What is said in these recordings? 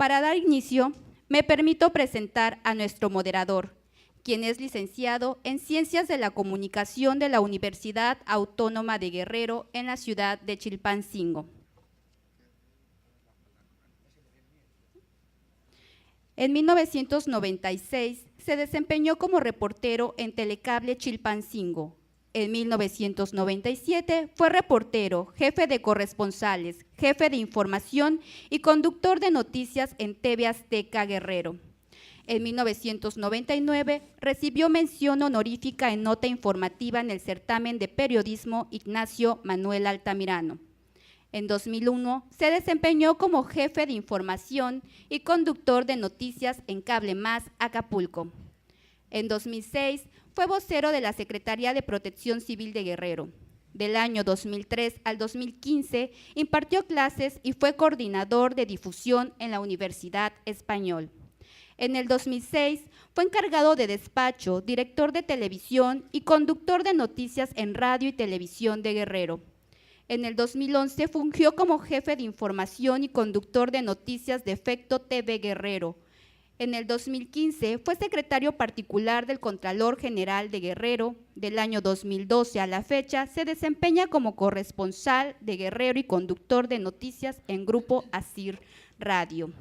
Para dar inicio, me permito presentar a nuestro moderador, quien es licenciado en Ciencias de la Comunicación de la Universidad Autónoma de Guerrero en la ciudad de Chilpancingo. En 1996 se desempeñó como reportero en Telecable Chilpancingo. En 1997 fue reportero, jefe de corresponsales, jefe de información y conductor de noticias en TV Azteca Guerrero. En 1999 recibió mención honorífica en nota informativa en el certamen de periodismo Ignacio Manuel Altamirano. En 2001 se desempeñó como jefe de información y conductor de noticias en Cable Más Acapulco. En 2006 fue vocero de la Secretaría de Protección Civil de Guerrero. Del año 2003 al 2015 impartió clases y fue coordinador de difusión en la Universidad Español. En el 2006 fue encargado de despacho, director de televisión y conductor de noticias en radio y televisión de Guerrero. En el 2011 fungió como jefe de información y conductor de noticias de Efecto TV Guerrero. En el 2015 fue secretario particular del Contralor General de Guerrero. Del año 2012 a la fecha se desempeña como corresponsal de Guerrero y conductor de noticias en Grupo ASIR Radio.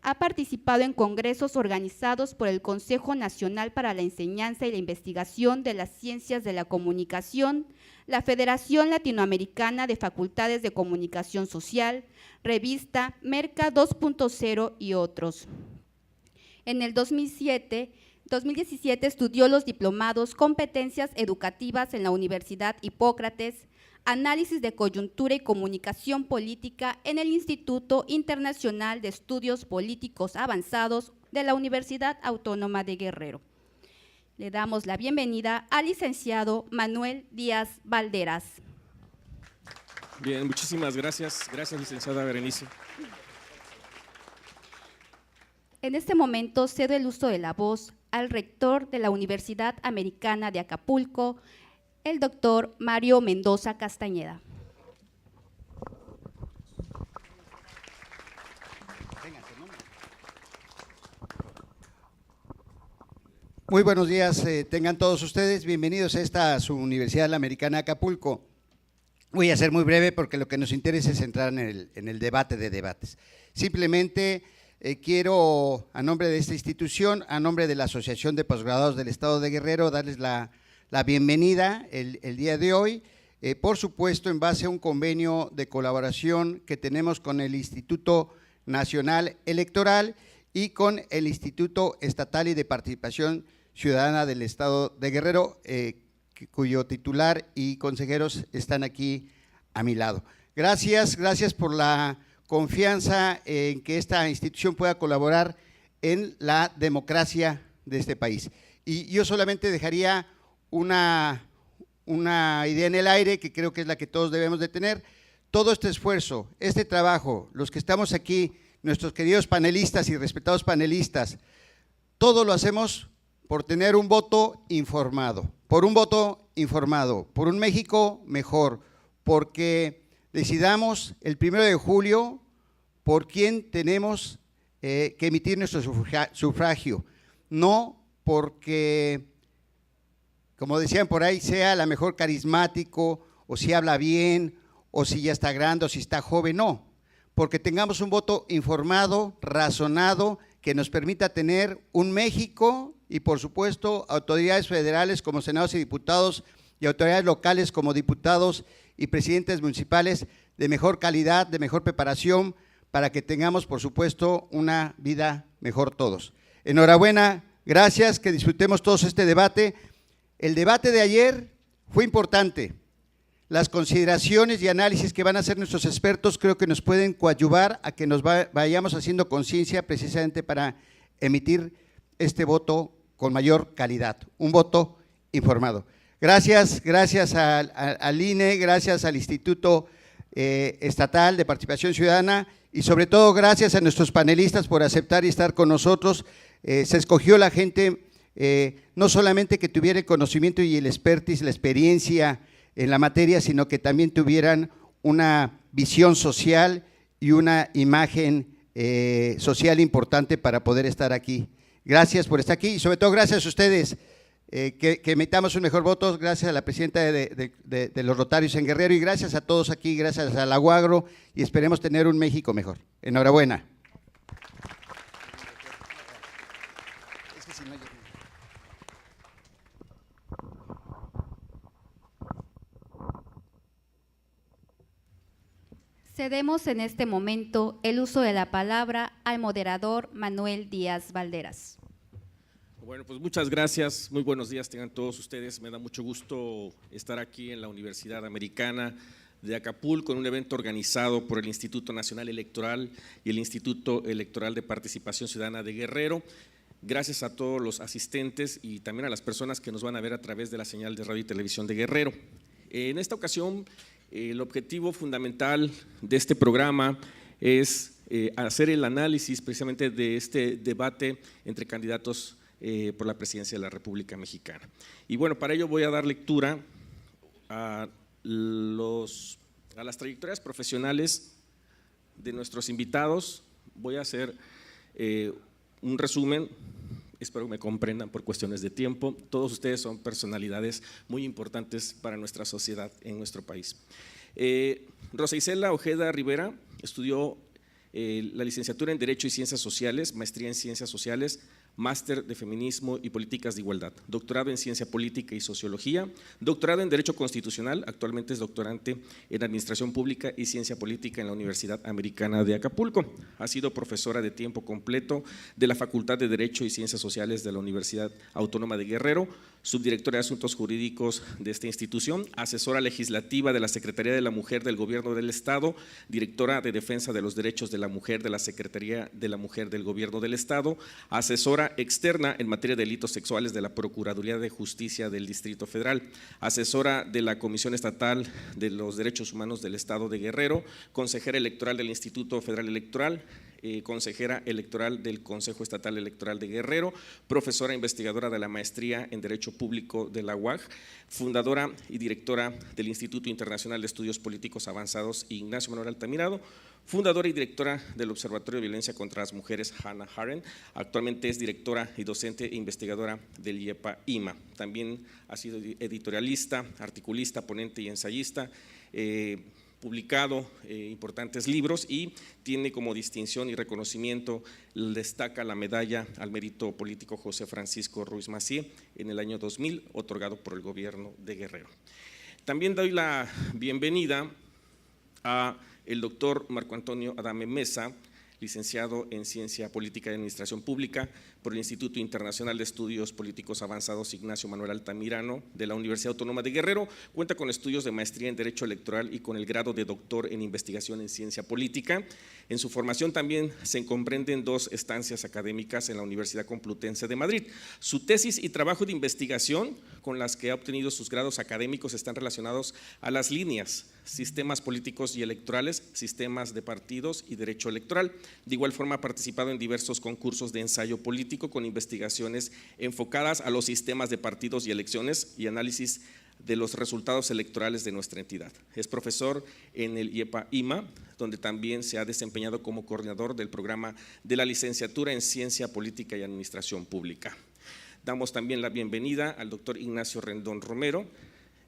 Ha participado en congresos organizados por el Consejo Nacional para la Enseñanza y la Investigación de las Ciencias de la Comunicación, la Federación Latinoamericana de Facultades de Comunicación Social, Revista Merca 2.0 y otros. En el 2017 estudió los diplomados Competencias Educativas en la Universidad Hipócrates, Análisis de Coyuntura y Comunicación Política en el Instituto Internacional de Estudios Políticos Avanzados de la Universidad Autónoma de Guerrero. Le damos la bienvenida al licenciado Manuel Díaz Valderas. Bien, muchísimas gracias. Gracias, licenciada Berenice. En este momento cedo el uso de la voz al rector de la Universidad Americana de Acapulco, el doctor Mario Mendoza Castañeda. Muy buenos días, tengan todos ustedes, bienvenidos a esta su Universidad Americana de Acapulco. Voy a ser muy breve porque lo que nos interesa es entrar en el debate de debates. Simplemente quiero, a nombre de esta institución, a nombre de la Asociación de Posgraduados del Estado de Guerrero, darles la bienvenida el día de hoy, por supuesto en base a un convenio de colaboración que tenemos con el Instituto Nacional Electoral y con el Instituto Estatal y de Participación Ciudadana del Estado de Guerrero, cuyo titular y consejeros están aquí a mi lado. Gracias por la confianza en que esta institución pueda colaborar en la democracia de este país. Y yo solamente dejaría una idea en el aire que creo que es la que todos debemos de tener. Todo este esfuerzo, este trabajo, los que estamos aquí, nuestros queridos panelistas y respetados panelistas, todo lo hacemos por tener un voto informado, por un México mejor, porque decidamos el 1 de julio por quién tenemos que emitir nuestro sufragio, no porque, como decían por ahí, sea la mejor carismático, o si habla bien, o si ya está grande, o si está joven, no, porque tengamos un voto informado, razonado, que nos permita tener un México y, por supuesto, autoridades federales como senadores y diputados y autoridades locales como diputados y presidentes municipales de mejor calidad, de mejor preparación, para que tengamos, por supuesto, una vida mejor todos. Enhorabuena, gracias, que disfrutemos todos este debate. El debate de ayer fue importante. Las consideraciones y análisis que van a hacer nuestros expertos creo que nos pueden coadyuvar a que nos vayamos haciendo conciencia precisamente para emitir este voto con mayor calidad, un voto informado. Gracias al INE, gracias al Instituto Estatal de Participación Ciudadana y sobre todo gracias a nuestros panelistas por aceptar y estar con nosotros. Se escogió la gente no solamente que tuviera el conocimiento y el expertise, la experiencia en la materia, sino que también tuvieran una visión social y una imagen social importante para poder estar aquí. Gracias por estar aquí y sobre todo gracias a ustedes, que emitamos un mejor voto, gracias a la presidenta de los Rotarios en Guerrero y gracias a todos aquí, gracias a la UAGRO y esperemos tener un México mejor. Enhorabuena. Cedemos en este momento el uso de la palabra al moderador Manuel Díaz Valderas. Bueno, pues muchas gracias, muy buenos días tengan todos ustedes, me da mucho gusto estar aquí en la Universidad Americana de Acapulco en un evento organizado por el Instituto Nacional Electoral y el Instituto Electoral de Participación Ciudadana de Guerrero. Gracias a todos los asistentes y también a las personas que nos van a ver a través de la señal de radio y televisión de Guerrero. En esta ocasión, el objetivo fundamental de este programa es hacer el análisis precisamente de este debate entre candidatos por la presidencia de la República Mexicana. Y bueno, para ello voy a dar lectura a las trayectorias profesionales de nuestros invitados. Voy a hacer un resumen, espero que me comprendan por cuestiones de tiempo. Todos ustedes son personalidades muy importantes para nuestra sociedad en nuestro país. Rosa Isela Ojeda Rivera estudió la licenciatura en Derecho y Ciencias Sociales, maestría en Ciencias Sociales, máster de Feminismo y Políticas de Igualdad, doctorado en Ciencia Política y Sociología, doctorado en Derecho Constitucional, actualmente es doctorante en Administración Pública y Ciencia Política en la Universidad Americana de Acapulco. Ha sido profesora de tiempo completo de la Facultad de Derecho y Ciencias Sociales de la Universidad Autónoma de Guerrero, subdirectora de Asuntos Jurídicos de esta institución, asesora legislativa de la Secretaría de la Mujer del Gobierno del Estado, directora de Defensa de los Derechos de la Mujer de la Secretaría de la Mujer del Gobierno del Estado, asesora externa en materia de delitos sexuales de la Procuraduría de Justicia del Distrito Federal, asesora de la Comisión Estatal de los Derechos Humanos del Estado de Guerrero, consejera electoral del Instituto Federal Electoral, consejera electoral del Consejo Estatal Electoral de Guerrero, profesora investigadora de la Maestría en Derecho Público de la UAG, fundadora y directora del Instituto Internacional de Estudios Políticos Avanzados Ignacio Manuel Altamirano, fundadora y directora del Observatorio de Violencia contra las Mujeres Hannah Arendt, actualmente es directora y docente e investigadora del IEPA-IMA. También ha sido editorialista, articulista, ponente y ensayista, publicado importantes libros y tiene como distinción y reconocimiento, destaca la medalla al mérito político José Francisco Ruiz Massieu en el año 2000, otorgado por el gobierno de Guerrero. También doy la bienvenida a el doctor Marco Antonio Adame Mesa, licenciado en Ciencia Política y Administración Pública por el Instituto Internacional de Estudios Políticos Avanzados Ignacio Manuel Altamirano de la Universidad Autónoma de Guerrero, cuenta con estudios de maestría en Derecho Electoral y con el grado de doctor en Investigación en Ciencia Política. En su formación también se comprenden 2 estancias académicas en la Universidad Complutense de Madrid. Su tesis y trabajo de investigación con las que ha obtenido sus grados académicos están relacionados a las líneas sistemas políticos y electorales, sistemas de partidos y derecho electoral. De igual forma ha participado en diversos concursos de ensayo político con investigaciones enfocadas a los sistemas de partidos y elecciones y análisis de los resultados electorales de nuestra entidad. Es profesor en el IEPA-IMA, donde también se ha desempeñado como coordinador del programa de la licenciatura en Ciencia Política y Administración Pública. Damos también la bienvenida al doctor Ignacio Rendón Romero.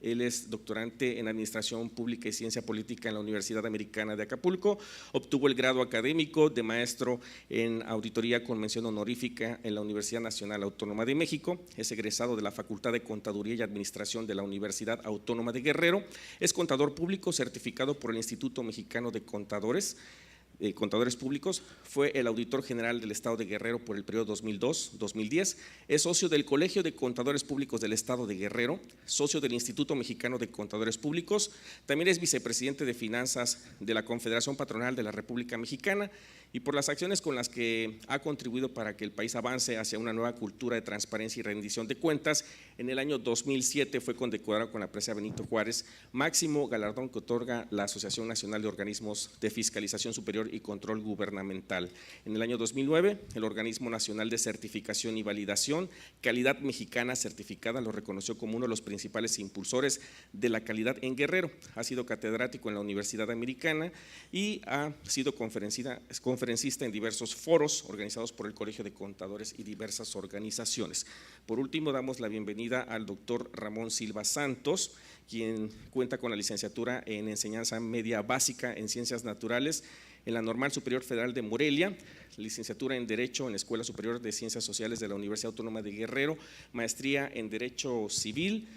Él es doctorante en Administración Pública y Ciencia Política en la Universidad Americana de Acapulco, obtuvo el grado académico de maestro en Auditoría con mención honorífica en la Universidad Nacional Autónoma de México, es egresado de la Facultad de Contaduría y Administración de la Universidad Autónoma de Guerrero, es contador público certificado por el Instituto Mexicano de Contadores Públicos, fue el auditor general del Estado de Guerrero por el periodo 2002-2010, es socio del Colegio de Contadores Públicos del Estado de Guerrero, socio del Instituto Mexicano de Contadores Públicos, también es vicepresidente de Finanzas de la Confederación Patronal de la República Mexicana y por las acciones con las que ha contribuido para que el país avance hacia una nueva cultura de transparencia y rendición de cuentas. En el año 2007 fue condecorado con la presea Benito Juárez, máximo galardón que otorga la Asociación Nacional de Organismos de Fiscalización Superior y Control Gubernamental. En el año 2009, el Organismo Nacional de Certificación y Validación, Calidad Mexicana Certificada, lo reconoció como uno de los principales impulsores de la calidad en Guerrero. Ha sido catedrático en la Universidad Americana y ha sido conferencista conferencista en diversos foros organizados por el Colegio de Contadores y diversas organizaciones. Por último, damos la bienvenida al doctor Ramón Silva Santos, quien cuenta con la licenciatura en Enseñanza Media Básica en Ciencias Naturales en la Normal Superior Federal de Morelia, licenciatura en Derecho en la Escuela Superior de Ciencias Sociales de la Universidad Autónoma de Guerrero, maestría en Derecho Civil,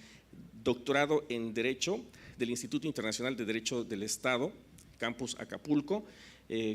doctorado en Derecho del Instituto Internacional de Derecho del Estado, Campus Acapulco.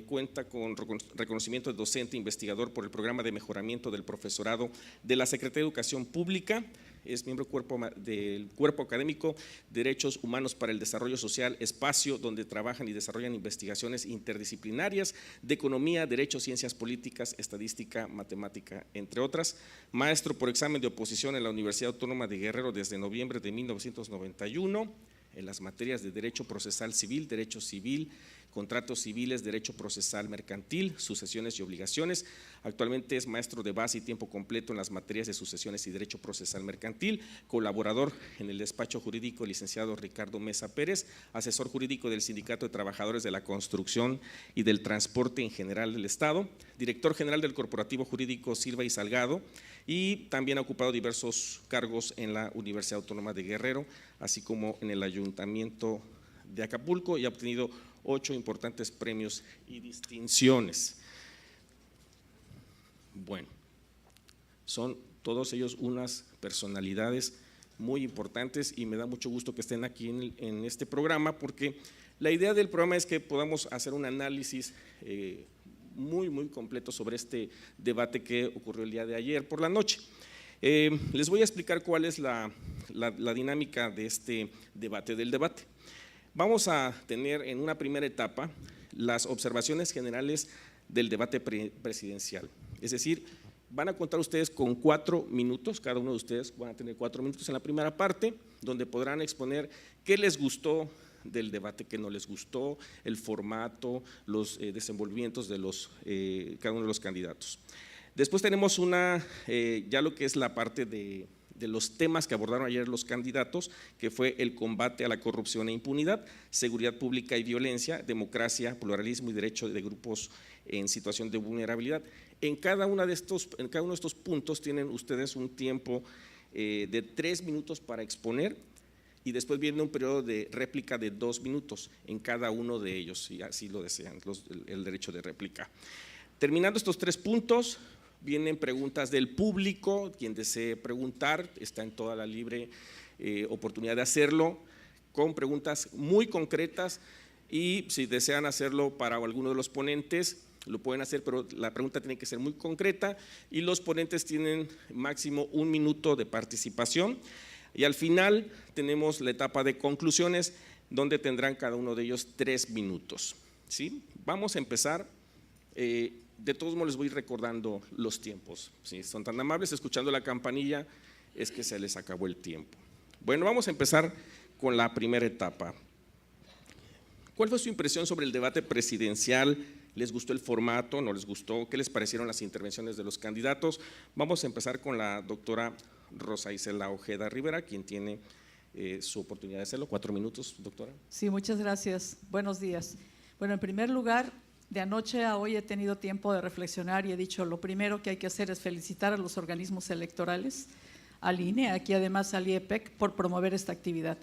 Cuenta con reconocimiento de docente investigador por el Programa de Mejoramiento del Profesorado de la Secretaría de Educación Pública. Es miembro del Cuerpo Académico Derechos Humanos para el Desarrollo Social, espacio donde trabajan y desarrollan investigaciones interdisciplinarias de economía, derecho, ciencias políticas, estadística, matemática, entre otras. Maestro por examen de oposición en la Universidad Autónoma de Guerrero desde noviembre de 1991 en las materias de Derecho Procesal Civil, Derecho Civil, Contratos Civiles, Derecho Procesal Mercantil, Sucesiones y Obligaciones. Actualmente es maestro de base y tiempo completo en las materias de Sucesiones y Derecho Procesal Mercantil, colaborador en el despacho jurídico licenciado Ricardo Mesa Pérez, asesor jurídico del Sindicato de Trabajadores de la Construcción y del Transporte en General del Estado, director general del Corporativo Jurídico Silva y Salgado, y también ha ocupado diversos cargos en la Universidad Autónoma de Guerrero, así como en el Ayuntamiento de Acapulco, y ha obtenido 8 importantes premios y distinciones. Bueno, son todos ellos unas personalidades muy importantes y me da mucho gusto que estén aquí en este programa, porque la idea del programa es que podamos hacer un análisis muy completo sobre este debate que ocurrió el día de ayer por la noche. Les voy a explicar cuál es la dinámica de este debate, del debate. Vamos a tener en una primera etapa las observaciones generales del debate presidencial, es decir, van a contar ustedes con 4 minutos, cada uno de ustedes van a tener 4 minutos en la primera parte, donde podrán exponer qué les gustó del debate, qué no les gustó, el formato, los desenvolvimientos de cada uno de los candidatos. Después tenemos ya lo que es la parte de los temas que abordaron ayer los candidatos, que fue el combate a la corrupción e impunidad, seguridad pública y violencia, democracia, pluralismo y derecho de grupos en situación de vulnerabilidad. En cada uno de estos puntos tienen ustedes un tiempo de 3 minutos para exponer, y después viene un periodo de réplica de 2 minutos en cada uno de ellos, si así lo desean, el derecho de réplica. Terminando estos 3 puntos, vienen preguntas del público. Quien desee preguntar está en toda la libre oportunidad de hacerlo, con preguntas muy concretas, y si desean hacerlo para alguno de los ponentes, lo pueden hacer, pero la pregunta tiene que ser muy concreta, y los ponentes tienen máximo 1 minuto de participación. Y al final tenemos la etapa de conclusiones, donde tendrán cada uno de ellos 3 minutos. ¿Sí? Vamos a empezar. De todos modos les voy recordando los tiempos. Si son tan amables, escuchando la campanilla, es que se les acabó el tiempo. Bueno, vamos a empezar con la primera etapa. ¿Cuál fue su impresión sobre el debate presidencial? ¿Les gustó el formato? ¿No les gustó? ¿Qué les parecieron las intervenciones de los candidatos? Vamos a empezar con la doctora Rosa Isela Ojeda Rivera, quien tiene su oportunidad de hacerlo. 4 minutos, doctora. Sí, muchas gracias. Buenos días. Bueno, en primer lugar, de anoche a hoy he tenido tiempo de reflexionar y he dicho, lo primero que hay que hacer es felicitar a los organismos electorales, al INE, aquí además al IEPEC, por promover esta actividad.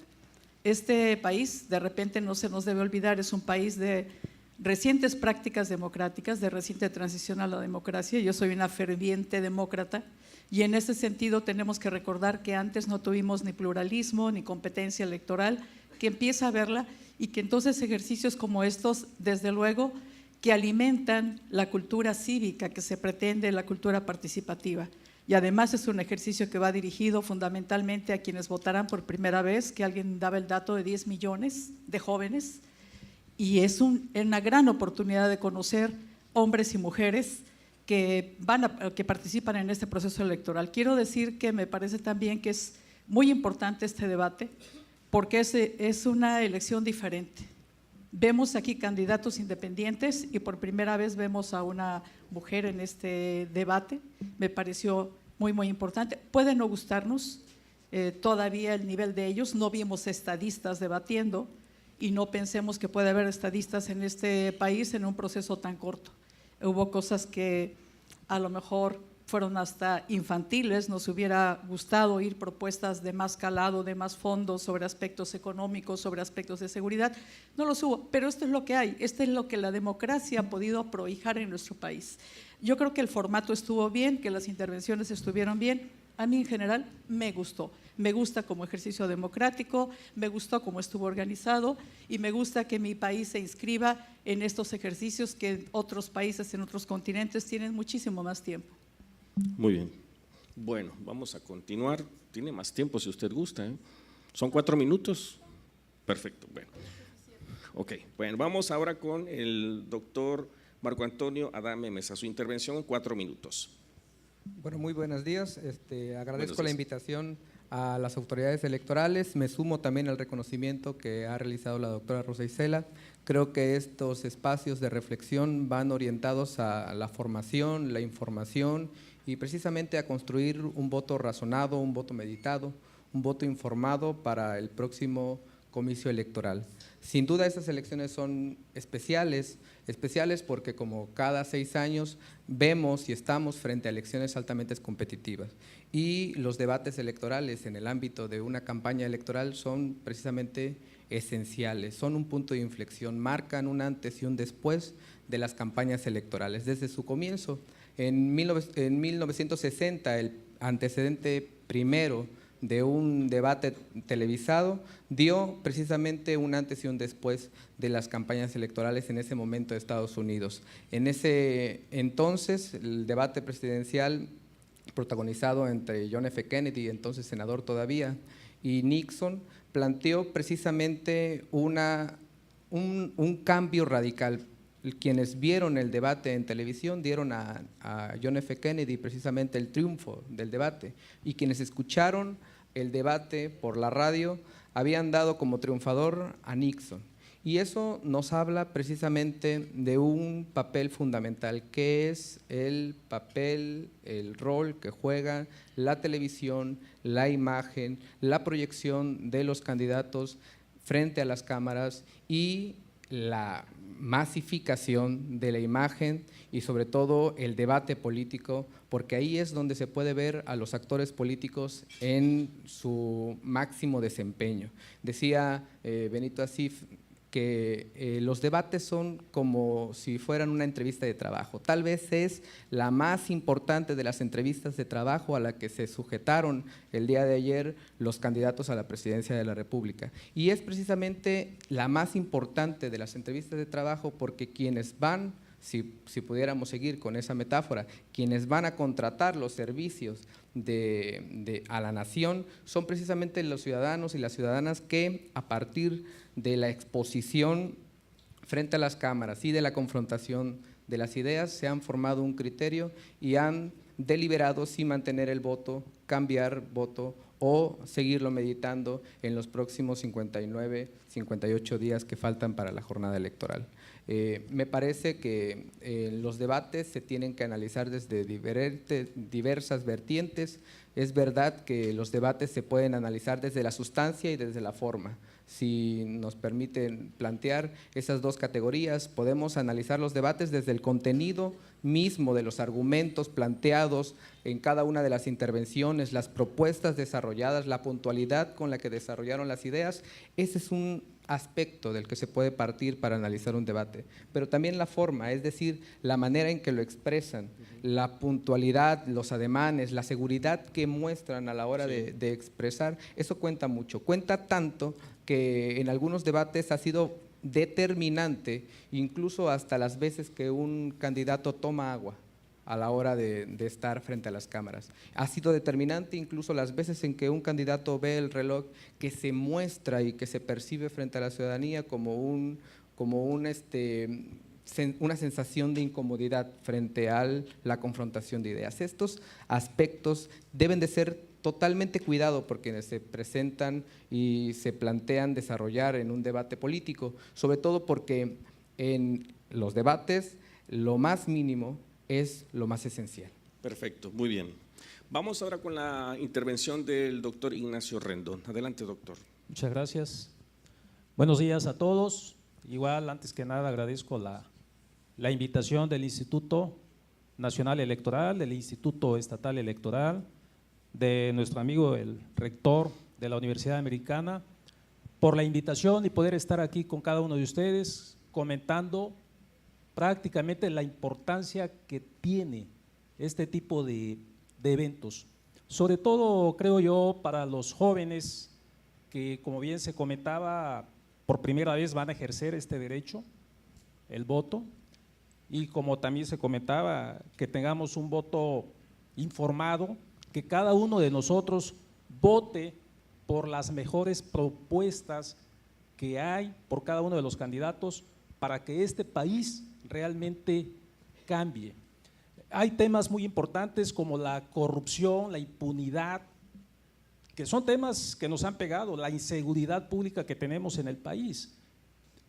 Este país, de repente no se nos debe olvidar, es un país de recientes prácticas democráticas, de reciente transición a la democracia. Yo soy una ferviente demócrata y en ese sentido tenemos que recordar que antes no tuvimos ni pluralismo ni competencia electoral, que empieza a haberla, y que entonces ejercicios como estos, desde luego, que alimentan la cultura cívica que se pretende, la cultura participativa. Y además es un ejercicio que va dirigido fundamentalmente a quienes votarán por primera vez, que alguien daba el dato de 10 millones de jóvenes, y es una gran oportunidad de conocer hombres y mujeres que participan en este proceso electoral. Quiero decir que me parece también que es muy importante este debate, porque es una elección diferente. Vemos aquí candidatos independientes y por primera vez vemos a una mujer en este debate. Me pareció muy importante. Puede no gustarnos todavía el nivel de ellos, no vimos estadistas debatiendo y no pensemos que puede haber estadistas en este país en un proceso tan corto. hubo cosas que a lo mejor fueron hasta infantiles, nos hubiera gustado oír propuestas de más calado, de más fondo sobre aspectos económicos, sobre aspectos de seguridad, no los hubo, pero esto es lo que hay, esto es lo que la democracia ha podido prohijar en nuestro país. Yo creo que el formato estuvo bien, que las intervenciones estuvieron bien, a mí en general me gustó. Me gusta como ejercicio democrático, me gustó cómo estuvo organizado y me gusta que mi país se inscriba en estos ejercicios que otros países en otros continentes tienen muchísimo más tiempo. Muy bien. Bueno, vamos a continuar. Tiene más tiempo si usted gusta, ¿eh? Son 4 minutos. Perfecto. Bueno. Ok. Bueno, vamos ahora con el doctor Marco Antonio Adame Mesa. Su intervención en 4 minutos. Bueno, muy buenos días. Agradezco Buenos días. la invitación a las autoridades electorales. Me sumo también al reconocimiento que ha realizado la doctora Rosa Isela. Creo que estos espacios de reflexión van orientados a la formación, la información y precisamente a construir un voto razonado, un voto meditado, un voto informado para el próximo comicio electoral. Sin duda estas elecciones son especiales porque como cada 6 años vemos y estamos frente a elecciones altamente competitivas y los debates electorales en el ámbito de una campaña electoral son precisamente esenciales, son un punto de inflexión, marcan un antes y un después de las campañas electorales desde su comienzo. En 1960, el antecedente primero de un debate televisado dio precisamente un antes y un después de las campañas electorales en ese momento de Estados Unidos. En ese entonces, el debate presidencial protagonizado entre John F. Kennedy, entonces senador todavía, y Nixon, planteó precisamente un cambio radical. Quienes vieron el debate en televisión dieron a John F. Kennedy precisamente el triunfo del debate y quienes escucharon el debate por la radio habían dado como triunfador a Nixon. Y eso nos habla precisamente de un papel fundamental, que es el papel, el rol que juega la televisión, la imagen, la proyección de los candidatos frente a las cámaras y la masificación de la imagen y sobre todo el debate político, porque ahí es donde se puede ver a los actores políticos en su máximo desempeño. Decía Benito Asif que los debates son como si fueran una entrevista de trabajo. Tal vez es la más importante de las entrevistas de trabajo a la que se sujetaron el día de ayer los candidatos a la presidencia de la República. Y es precisamente la más importante de las entrevistas de trabajo porque quienes van, si pudiéramos seguir con esa metáfora, quienes van a contratar los servicios a la nación son precisamente los ciudadanos y las ciudadanas que a partir de la exposición frente a las cámaras y de la confrontación de las ideas se han formado un criterio y han deliberado si mantener el voto, cambiar voto o seguirlo meditando en los próximos 59, 58 días que faltan para la jornada electoral. Me parece que los debates se tienen que analizar desde diversas vertientes. Es verdad que los debates se pueden analizar desde la sustancia y desde la forma. Si nos permiten plantear esas dos categorías, podemos analizar los debates desde el contenido mismo de los argumentos planteados en cada una de las intervenciones, las propuestas desarrolladas, la puntualidad con la que desarrollaron las ideas. Ese es un aspecto del que se puede partir para analizar un debate, pero también la forma, es decir, la manera en que lo expresan, la puntualidad, los ademanes, la seguridad que muestran a la hora de expresar, eso cuenta mucho, cuenta tanto que en algunos debates ha sido determinante, incluso hasta las veces que un candidato toma agua a la hora de estar frente a las cámaras. Ha sido determinante incluso las veces en que un candidato ve el reloj que se muestra y que se percibe frente a la ciudadanía como una sensación de incomodidad frente a la confrontación de ideas. Estos aspectos deben de ser totalmente cuidados por quienes se presentan y se plantean desarrollar en un debate político, sobre todo porque en los debates lo más mínimo es lo más esencial. Perfecto, muy bien. Vamos ahora con la intervención del doctor Ignacio Rendón. Adelante, doctor. Muchas gracias. Buenos días a todos. Igual, antes que nada, agradezco la la invitación del Instituto Nacional Electoral, del Instituto Estatal Electoral, de nuestro amigo el rector de la Universidad Americana, por la invitación y poder estar aquí con cada uno de ustedes comentando prácticamente la importancia que tiene este tipo de eventos. Sobre todo, creo yo, para los jóvenes que, como bien se comentaba, por primera vez van a ejercer este derecho, el voto, y como también se comentaba, que tengamos un voto informado, que cada uno de nosotros vote por las mejores propuestas que hay por cada uno de los candidatos para que este país realmente cambie. Hay temas muy importantes como la corrupción, la impunidad, que son temas que nos han pegado, la inseguridad pública que tenemos en el país.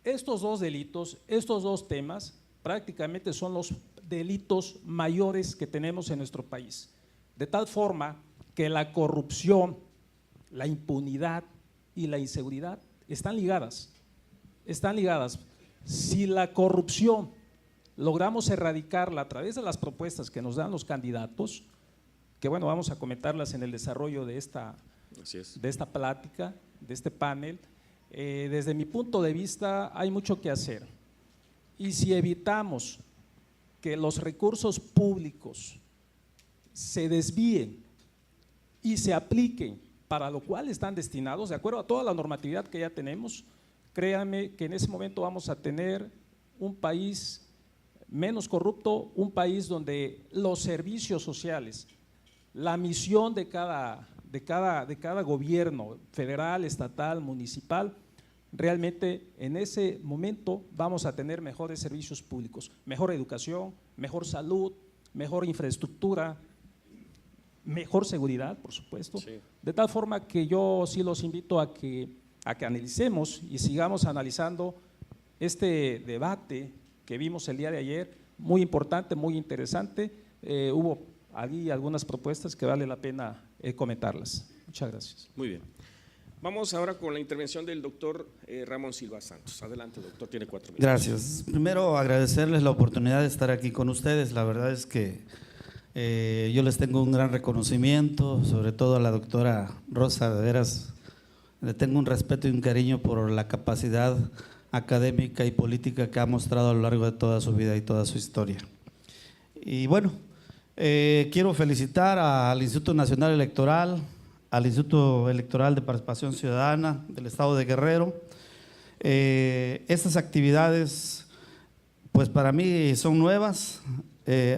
Estos dos delitos, estos dos temas, prácticamente son los delitos mayores que tenemos en nuestro país. De tal forma que la corrupción, la impunidad y la inseguridad están ligadas, están ligadas. Si la corrupción logramos erradicarla a través de las propuestas que nos dan los candidatos, que bueno, vamos a comentarlas en el desarrollo de esta plática, de este panel, desde mi punto de vista hay mucho que hacer. Y si evitamos que los recursos públicos se desvíen y se apliquen para lo cual están destinados, de acuerdo a toda la normatividad que ya tenemos, créanme que en ese momento vamos a tener un país menos corrupto, un país donde los servicios sociales, la misión de cada gobierno federal, estatal, municipal, realmente en ese momento vamos a tener mejores servicios públicos, mejor educación, mejor salud, mejor infraestructura, mejor seguridad, por supuesto, sí. De tal forma que yo sí los invito a que analicemos y sigamos analizando este debate que vimos el día de ayer, muy importante, muy interesante. Hubo ahí algunas propuestas que vale la pena comentarlas. Muchas gracias. Muy bien. Vamos ahora con la intervención del doctor Ramón Silva Santos. Adelante, doctor, tiene 4 minutos. Gracias. Primero, agradecerles la oportunidad de estar aquí con ustedes. La verdad es que yo les tengo un gran reconocimiento, sobre todo a la doctora Rosa, de veras, le tengo un respeto y un cariño por la capacidad académica y política que ha mostrado a lo largo de toda su vida y toda su historia. Y bueno, quiero felicitar al Instituto Nacional Electoral, al Instituto Electoral de Participación Ciudadana del Estado de Guerrero. Estas actividades, pues para mí son nuevas.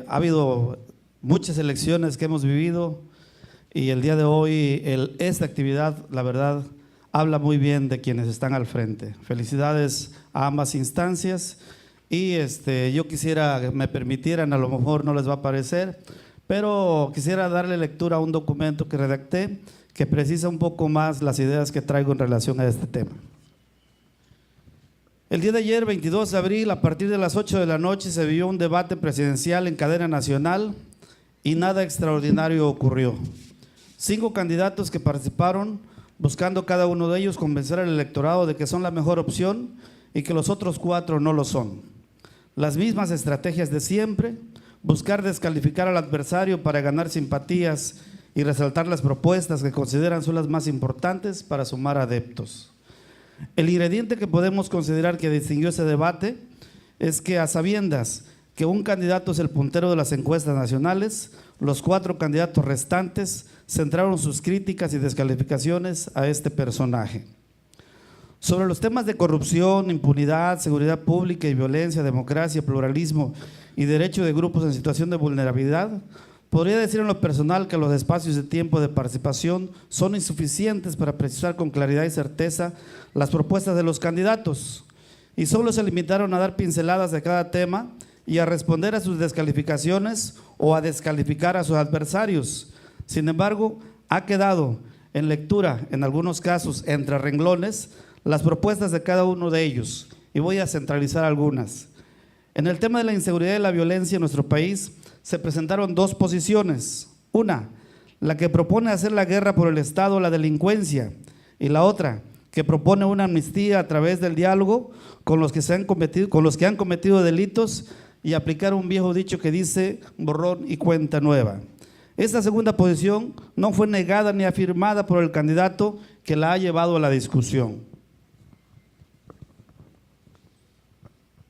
Ha habido muchas elecciones que hemos vivido y el día de hoy esta actividad, la verdad, habla muy bien de quienes están al frente. Felicidades a ambas instancias y yo quisiera que me permitieran, a lo mejor no les va a parecer, pero quisiera darle lectura a un documento que redacté que precisa un poco más las ideas que traigo en relación a este tema. El día de ayer, 22 de abril, a partir de las 8 de la noche, se vivió un debate presidencial en cadena nacional y nada extraordinario ocurrió. 5 candidatos que participaron, buscando cada uno de ellos convencer al electorado de que son la mejor opción y que los otros 4 no lo son. Las mismas estrategias de siempre, buscar descalificar al adversario para ganar simpatías y resaltar las propuestas que consideran son las más importantes para sumar adeptos. El ingrediente que podemos considerar que distinguió ese debate es que, a sabiendas que un candidato es el puntero de las encuestas nacionales, los 4 candidatos restantes centraron sus críticas y descalificaciones a este personaje. Sobre los temas de corrupción, impunidad, seguridad pública y violencia, democracia, pluralismo y derecho de grupos en situación de vulnerabilidad, podría decir en lo personal que los espacios de tiempo de participación son insuficientes para precisar con claridad y certeza las propuestas de los candidatos y solo se limitaron a dar pinceladas de cada tema y a responder a sus descalificaciones o a descalificar a sus adversarios. Sin embargo, ha quedado en lectura, en algunos casos entre renglones, las propuestas de cada uno de ellos y voy a centralizar algunas. En el tema de la inseguridad y la violencia en nuestro país se presentaron 2 posiciones. Una, la que propone hacer la guerra por el Estado a la delincuencia y la otra, que propone una amnistía a través del diálogo con los que han cometido delitos y aplicar un viejo dicho que dice borrón y cuenta nueva. Esta segunda posición no fue negada ni afirmada por el candidato que la ha llevado a la discusión.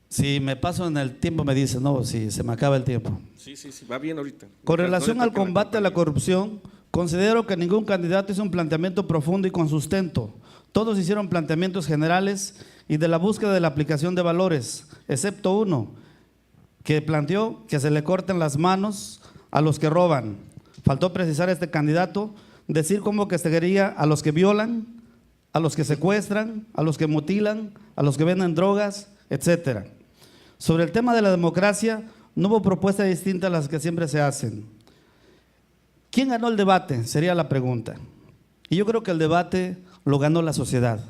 Si me paso en el tiempo me dice, no, si se me acaba el tiempo. Sí, va bien ahorita. Con relación al combate a la corrupción, considero que ningún candidato hizo un planteamiento profundo y con sustento. Todos hicieron planteamientos generales y de la búsqueda de la aplicación de valores, excepto uno, que planteó que se le corten las manos a los que roban. Faltó precisar a este candidato, decir cómo castigaría a los que violan, a los que secuestran, a los que mutilan, a los que venden drogas, etcétera. Sobre el tema de la democracia, no hubo propuesta distinta a las que siempre se hacen. ¿Quién ganó el debate? Sería la pregunta. Y yo creo que el debate lo ganó la sociedad.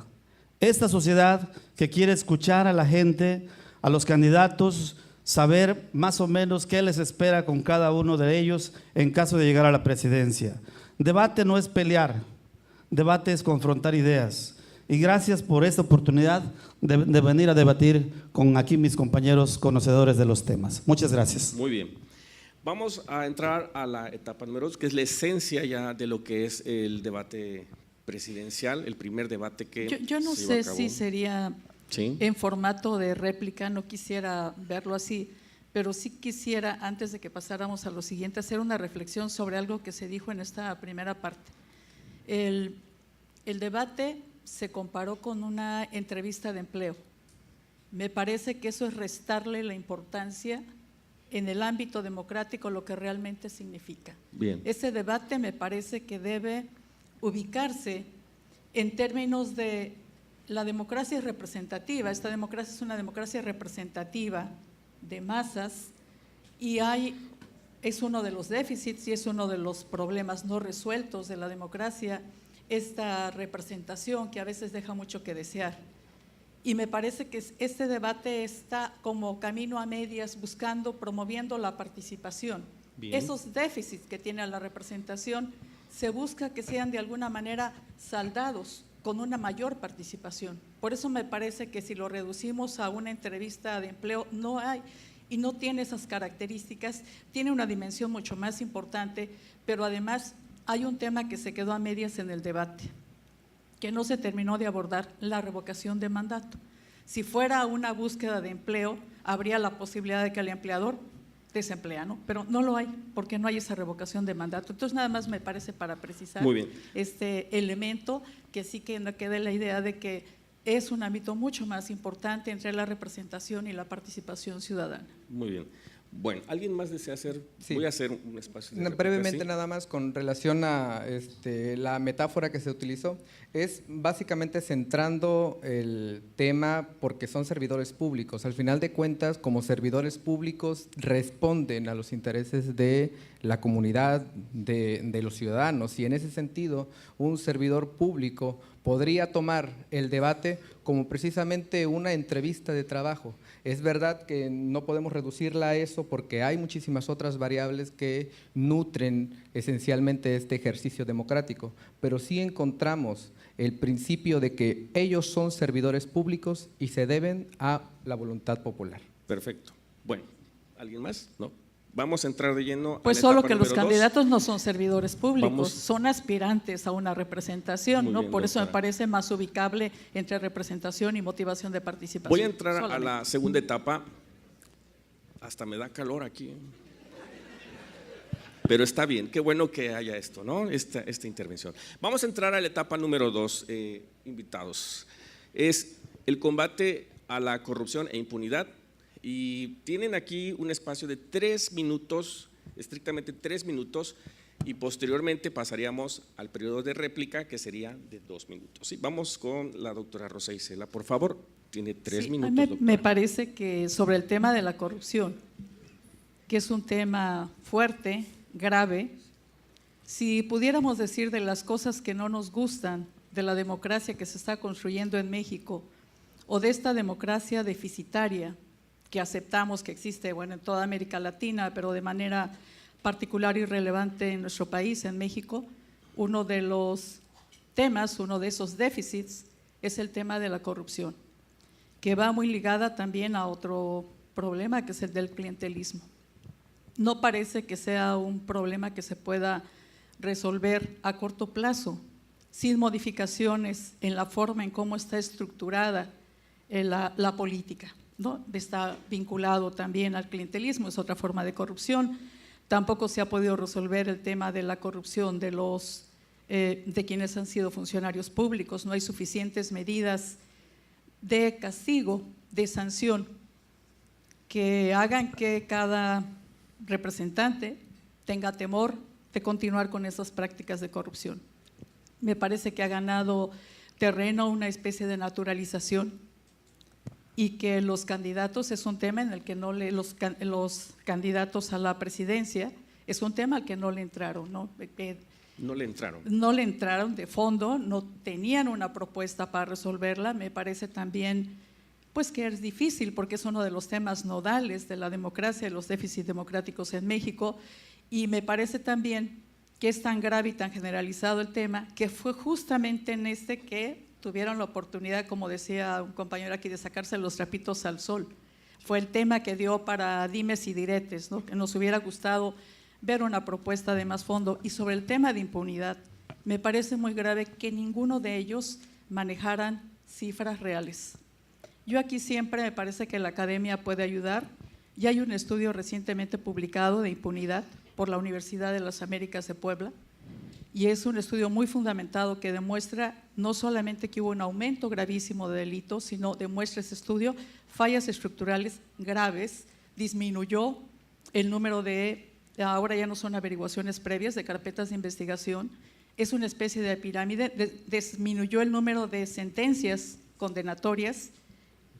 Esta sociedad que quiere escuchar a la gente, a los candidatos, saber más o menos qué les espera con cada uno de ellos en caso de llegar a la presidencia. Debate no es pelear, debate es confrontar ideas. Y gracias por esta oportunidad de venir a debatir con aquí mis compañeros conocedores de los temas. Muchas gracias. Muy bien. Vamos a entrar a la etapa número 2, que es la esencia ya de lo que es el debate presidencial, el primer debate que yo no se lleva a sé cabo. si sería ¿Sí? en formato de réplica, no quisiera verlo así, pero sí quisiera, antes de que pasáramos a lo siguiente, hacer una reflexión sobre algo que se dijo en esta primera parte. El debate se comparó con una entrevista de empleo. Me parece que eso es restarle la importancia en el ámbito democrático lo que realmente significa. Bien. Ese debate me parece que debe ubicarse en términos de la democracia es representativa. Esta democracia es una democracia representativa de masas y es uno de los déficits y es uno de los problemas no resueltos de la democracia, esta representación que a veces deja mucho que desear. Y me parece que este debate está como camino a medias promoviendo la participación. Bien. Esos déficits que tiene la representación se busca que sean de alguna manera saldados con una mayor participación. Por eso me parece que si lo reducimos a una entrevista de empleo, no hay y no tiene esas características, tiene una dimensión mucho más importante, pero además hay un tema que se quedó a medias en el debate, que no se terminó de abordar, la revocación de mandato. Si fuera una búsqueda de empleo, habría la posibilidad de que el empleador desemplea, ¿no? Pero no lo hay, porque no hay esa revocación de mandato. Entonces, nada más me parece para precisar Muy bien. este elemento, que sí que no quede la idea de que es un ámbito mucho más importante entre la representación y la participación ciudadana. Muy bien. Bueno, ¿alguien más desea hacer? Sí. Voy a hacer un espacio de réplica, Brevemente ¿sí? nada más con relación a la metáfora que se utilizó, es básicamente centrando el tema porque son servidores públicos. Al final de cuentas, como servidores públicos responden a los intereses de la comunidad, de los ciudadanos, y en ese sentido un servidor público podría tomar el debate como precisamente una entrevista de trabajo. Es verdad que no podemos reducirla a eso porque hay muchísimas otras variables que nutren esencialmente este ejercicio democrático, pero sí encontramos el principio de que ellos son servidores públicos y se deben a la voluntad popular. Perfecto. Bueno, ¿alguien más? No. Vamos a entrar de lleno Pues a la solo etapa que los número 2. candidatos no son servidores públicos, Vamos. son aspirantes a una representación, Muy ¿no? bien, Por eso me doctora. parece más ubicable entre representación y motivación de participación. Voy a entrar a Solamente. la segunda etapa. Hasta me da calor aquí. Pero está bien, qué bueno que haya esto, ¿no? Esta intervención. Vamos a entrar a la etapa número 2, invitados. Es el combate a la corrupción e impunidad. Y tienen aquí un espacio de 3 minutos, estrictamente 3 minutos, y posteriormente pasaríamos al periodo de réplica, que sería de 2 minutos. ¿Sí? Vamos con la doctora Rosa Isela, por favor, tiene 3 Sí, minutos. a mí doctora. me parece que sobre el tema de la corrupción, que es un tema fuerte, grave, si pudiéramos decir de las cosas que no nos gustan de la democracia que se está construyendo en México o de esta democracia deficitaria que aceptamos que existe, bueno, en toda América Latina, pero de manera particular y relevante en nuestro país, en México, uno de los temas, uno de esos déficits es el tema de la corrupción, que va muy ligada también a otro problema, que es el del clientelismo. No parece que sea un problema que se pueda resolver a corto plazo, sin modificaciones en la forma en cómo está estructurada la política, ¿no? Está vinculado también al clientelismo, es otra forma de corrupción. Tampoco se ha podido resolver el tema de la corrupción de quienes han sido funcionarios públicos. No hay suficientes medidas de castigo, de sanción, que hagan que cada representante tenga temor de continuar con esas prácticas de corrupción. Me parece que ha ganado terreno una especie de naturalización y que los candidatos es un tema en el que los candidatos a la presidencia es un tema al que no le entraron, ¿no? No le entraron. No le entraron de fondo, no tenían una propuesta para resolverla. Me parece también pues que es difícil porque es uno de los temas nodales de la democracia, de los déficits democráticos en México, y me parece también que es tan grave y tan generalizado el tema que fue justamente en este que tuvieron la oportunidad, como decía un compañero aquí, de sacarse los trapitos al sol. Fue el tema que dio para dimes y diretes, ¿no? Que nos hubiera gustado ver una propuesta de más fondo. Y sobre el tema de impunidad, me parece muy grave que ninguno de ellos manejaran cifras reales. Yo aquí siempre me parece que la academia puede ayudar. Ya hay un estudio recientemente publicado de impunidad por la Universidad de las Américas de Puebla, y es un estudio muy fundamentado que demuestra no solamente que hubo un aumento gravísimo de delitos, sino demuestra ese estudio fallas estructurales graves, disminuyó el número de, ahora ya no son averiguaciones previas, de carpetas de investigación, es una especie de pirámide, disminuyó el número de sentencias condenatorias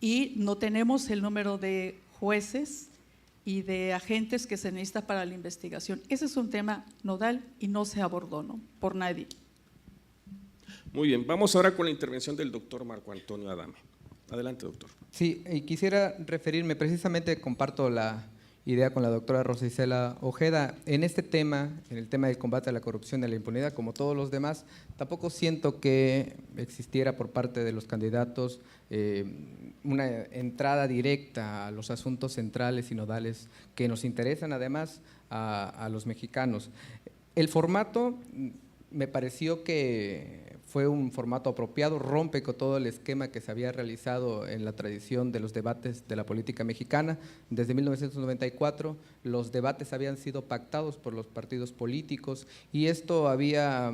y no tenemos el número de jueces y de agentes que se necesita para la investigación. Ese es un tema nodal y no se abordó, ¿no? Por nadie. Muy bien, vamos ahora con la intervención del doctor Marco Antonio Adame. Adelante, doctor. Sí, y quisiera referirme, precisamente comparto la idea con la doctora Rosa Isela Ojeda. En este tema, en el tema del combate a la corrupción y a la impunidad, como todos los demás, tampoco siento que existiera por parte de los candidatos una entrada directa a los asuntos centrales y nodales que nos interesan además a los mexicanos. El formato me pareció que fue un formato apropiado, rompe con todo el esquema que se había realizado en la tradición de los debates de la política mexicana. Desde 1994 los debates habían sido pactados por los partidos políticos y esto había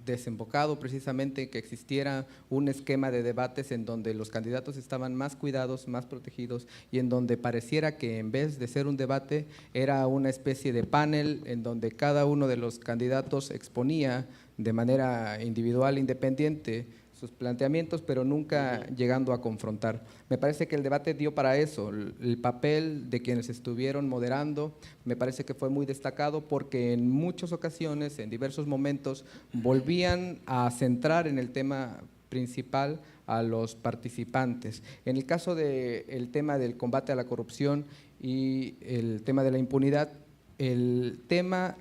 desembocado precisamente que existiera un esquema de debates en donde los candidatos estaban más cuidados, más protegidos y en donde pareciera que en vez de ser un debate era una especie de panel en donde cada uno de los candidatos exponía de manera individual, independiente, sus planteamientos, pero nunca llegando a confrontar. Me parece que el debate dio para eso, el papel de quienes estuvieron moderando, me parece que fue muy destacado porque en muchas ocasiones, en diversos momentos, volvían a centrar en el tema principal a los participantes. En el caso del tema del combate a la corrupción y el tema de la impunidad, el tema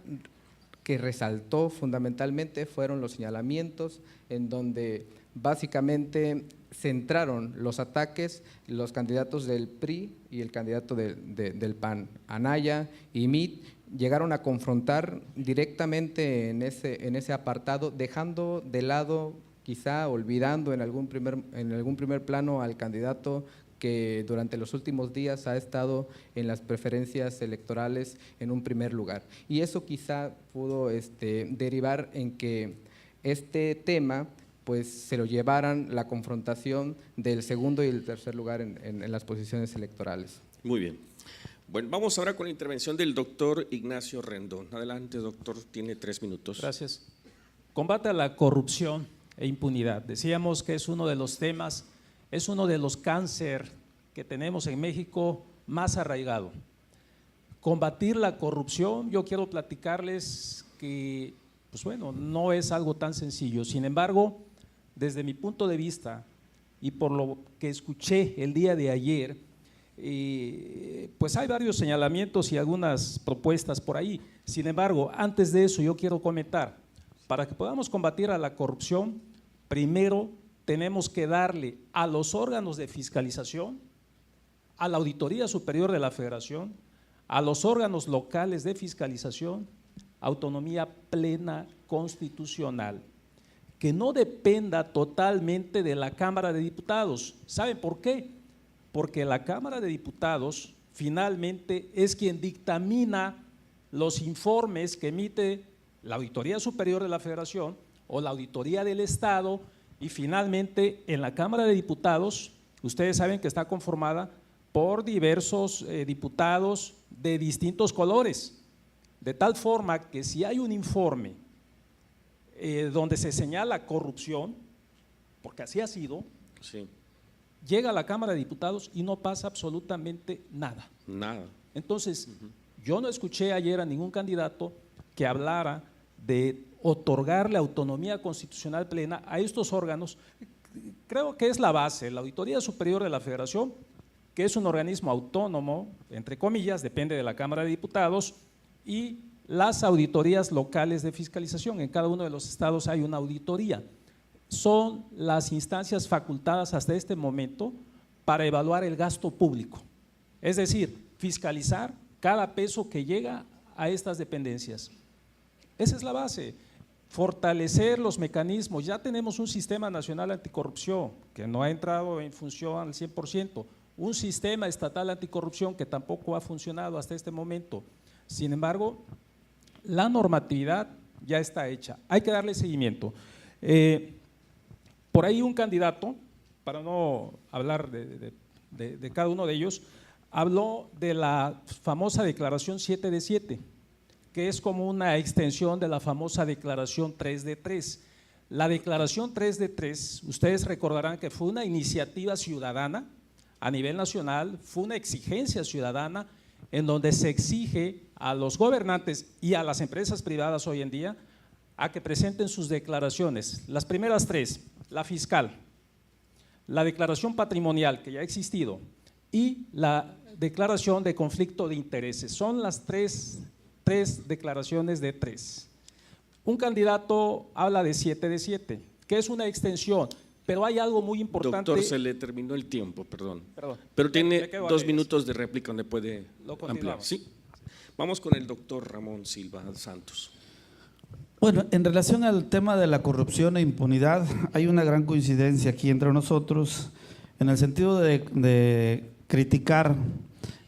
que resaltó fundamentalmente fueron los señalamientos en donde básicamente centraron los ataques los candidatos del PRI y el candidato del PAN. Anaya y Mit llegaron a confrontar directamente en ese apartado, dejando de lado, quizá olvidando en algún primer plano al candidato que durante los últimos días ha estado en las preferencias electorales en un primer lugar. Y eso quizá pudo derivar en que este tema pues se lo llevaran la confrontación del segundo y el tercer lugar en las posiciones electorales. Muy bien. Bueno, vamos ahora con la intervención del doctor Ignacio Rendón. Adelante, doctor, tiene 3 minutos. Gracias. Combate a la corrupción e impunidad. Decíamos que es uno de los temas, es uno de los cáncer que tenemos en México más arraigado. Combatir la corrupción, yo quiero platicarles que, pues bueno, no es algo tan sencillo. Sin embargo, desde mi punto de vista y por lo que escuché el día de ayer, pues hay varios señalamientos y algunas propuestas por ahí. Sin embargo, antes de eso yo quiero comentar, para que podamos combatir a la corrupción, primero tenemos que darle a los órganos de fiscalización, a la Auditoría Superior de la Federación, a los órganos locales de fiscalización, autonomía plena constitucional, que no dependa totalmente de la Cámara de Diputados. ¿Saben por qué? Porque la Cámara de Diputados finalmente es quien dictamina los informes que emite la Auditoría Superior de la Federación o la Auditoría del Estado, y finalmente en la Cámara de Diputados, ustedes saben que está conformada por diversos diputados de distintos colores, de tal forma que si hay un informe donde se señala corrupción, porque así ha sido, Sí, llega a la Cámara de Diputados y no pasa absolutamente nada. nada. Entonces, yo no escuché ayer a ningún candidato que hablara de otorgarle autonomía constitucional plena a estos órganos. Creo que es la base, la Auditoría Superior de la Federación, que es un organismo autónomo, entre comillas, depende de la Cámara de Diputados, y las auditorías locales de fiscalización. En cada uno de los estados hay una auditoría. Son las instancias facultadas hasta este momento para evaluar el gasto público, es decir, fiscalizar cada peso que llega a estas dependencias. Esa es la base, fortalecer los mecanismos. Ya tenemos un sistema nacional anticorrupción que no ha entrado en función al 100%, un sistema estatal anticorrupción que tampoco ha funcionado hasta este momento. Sin embargo, la normatividad ya está hecha, hay que darle seguimiento. Por ahí un candidato, para no hablar de cada uno de ellos, habló de la famosa declaración 7 de 7, que es como una extensión de la famosa declaración 3 de 3. La declaración 3 de 3, ustedes recordarán que fue una iniciativa ciudadana a nivel nacional, fue una exigencia ciudadana en donde se exige a los gobernantes y a las empresas privadas hoy en día a que presenten sus declaraciones. Las primeras tres, la fiscal, la declaración patrimonial que ya ha existido y la declaración de conflicto de intereses. Son las tres declaraciones de 3. Un candidato habla de 7 de 7, que es una extensión, pero hay algo muy importante. Doctor, se le terminó el tiempo, perdón. Perdón. Pero tiene Me quedo a 2 medias. minutos de réplica donde puede Lo ampliar. continuamos. Sí. Vamos con el doctor Ramón Silva Santos. Bueno, en relación al tema de la corrupción e impunidad, hay una gran coincidencia aquí entre nosotros en el sentido de criticar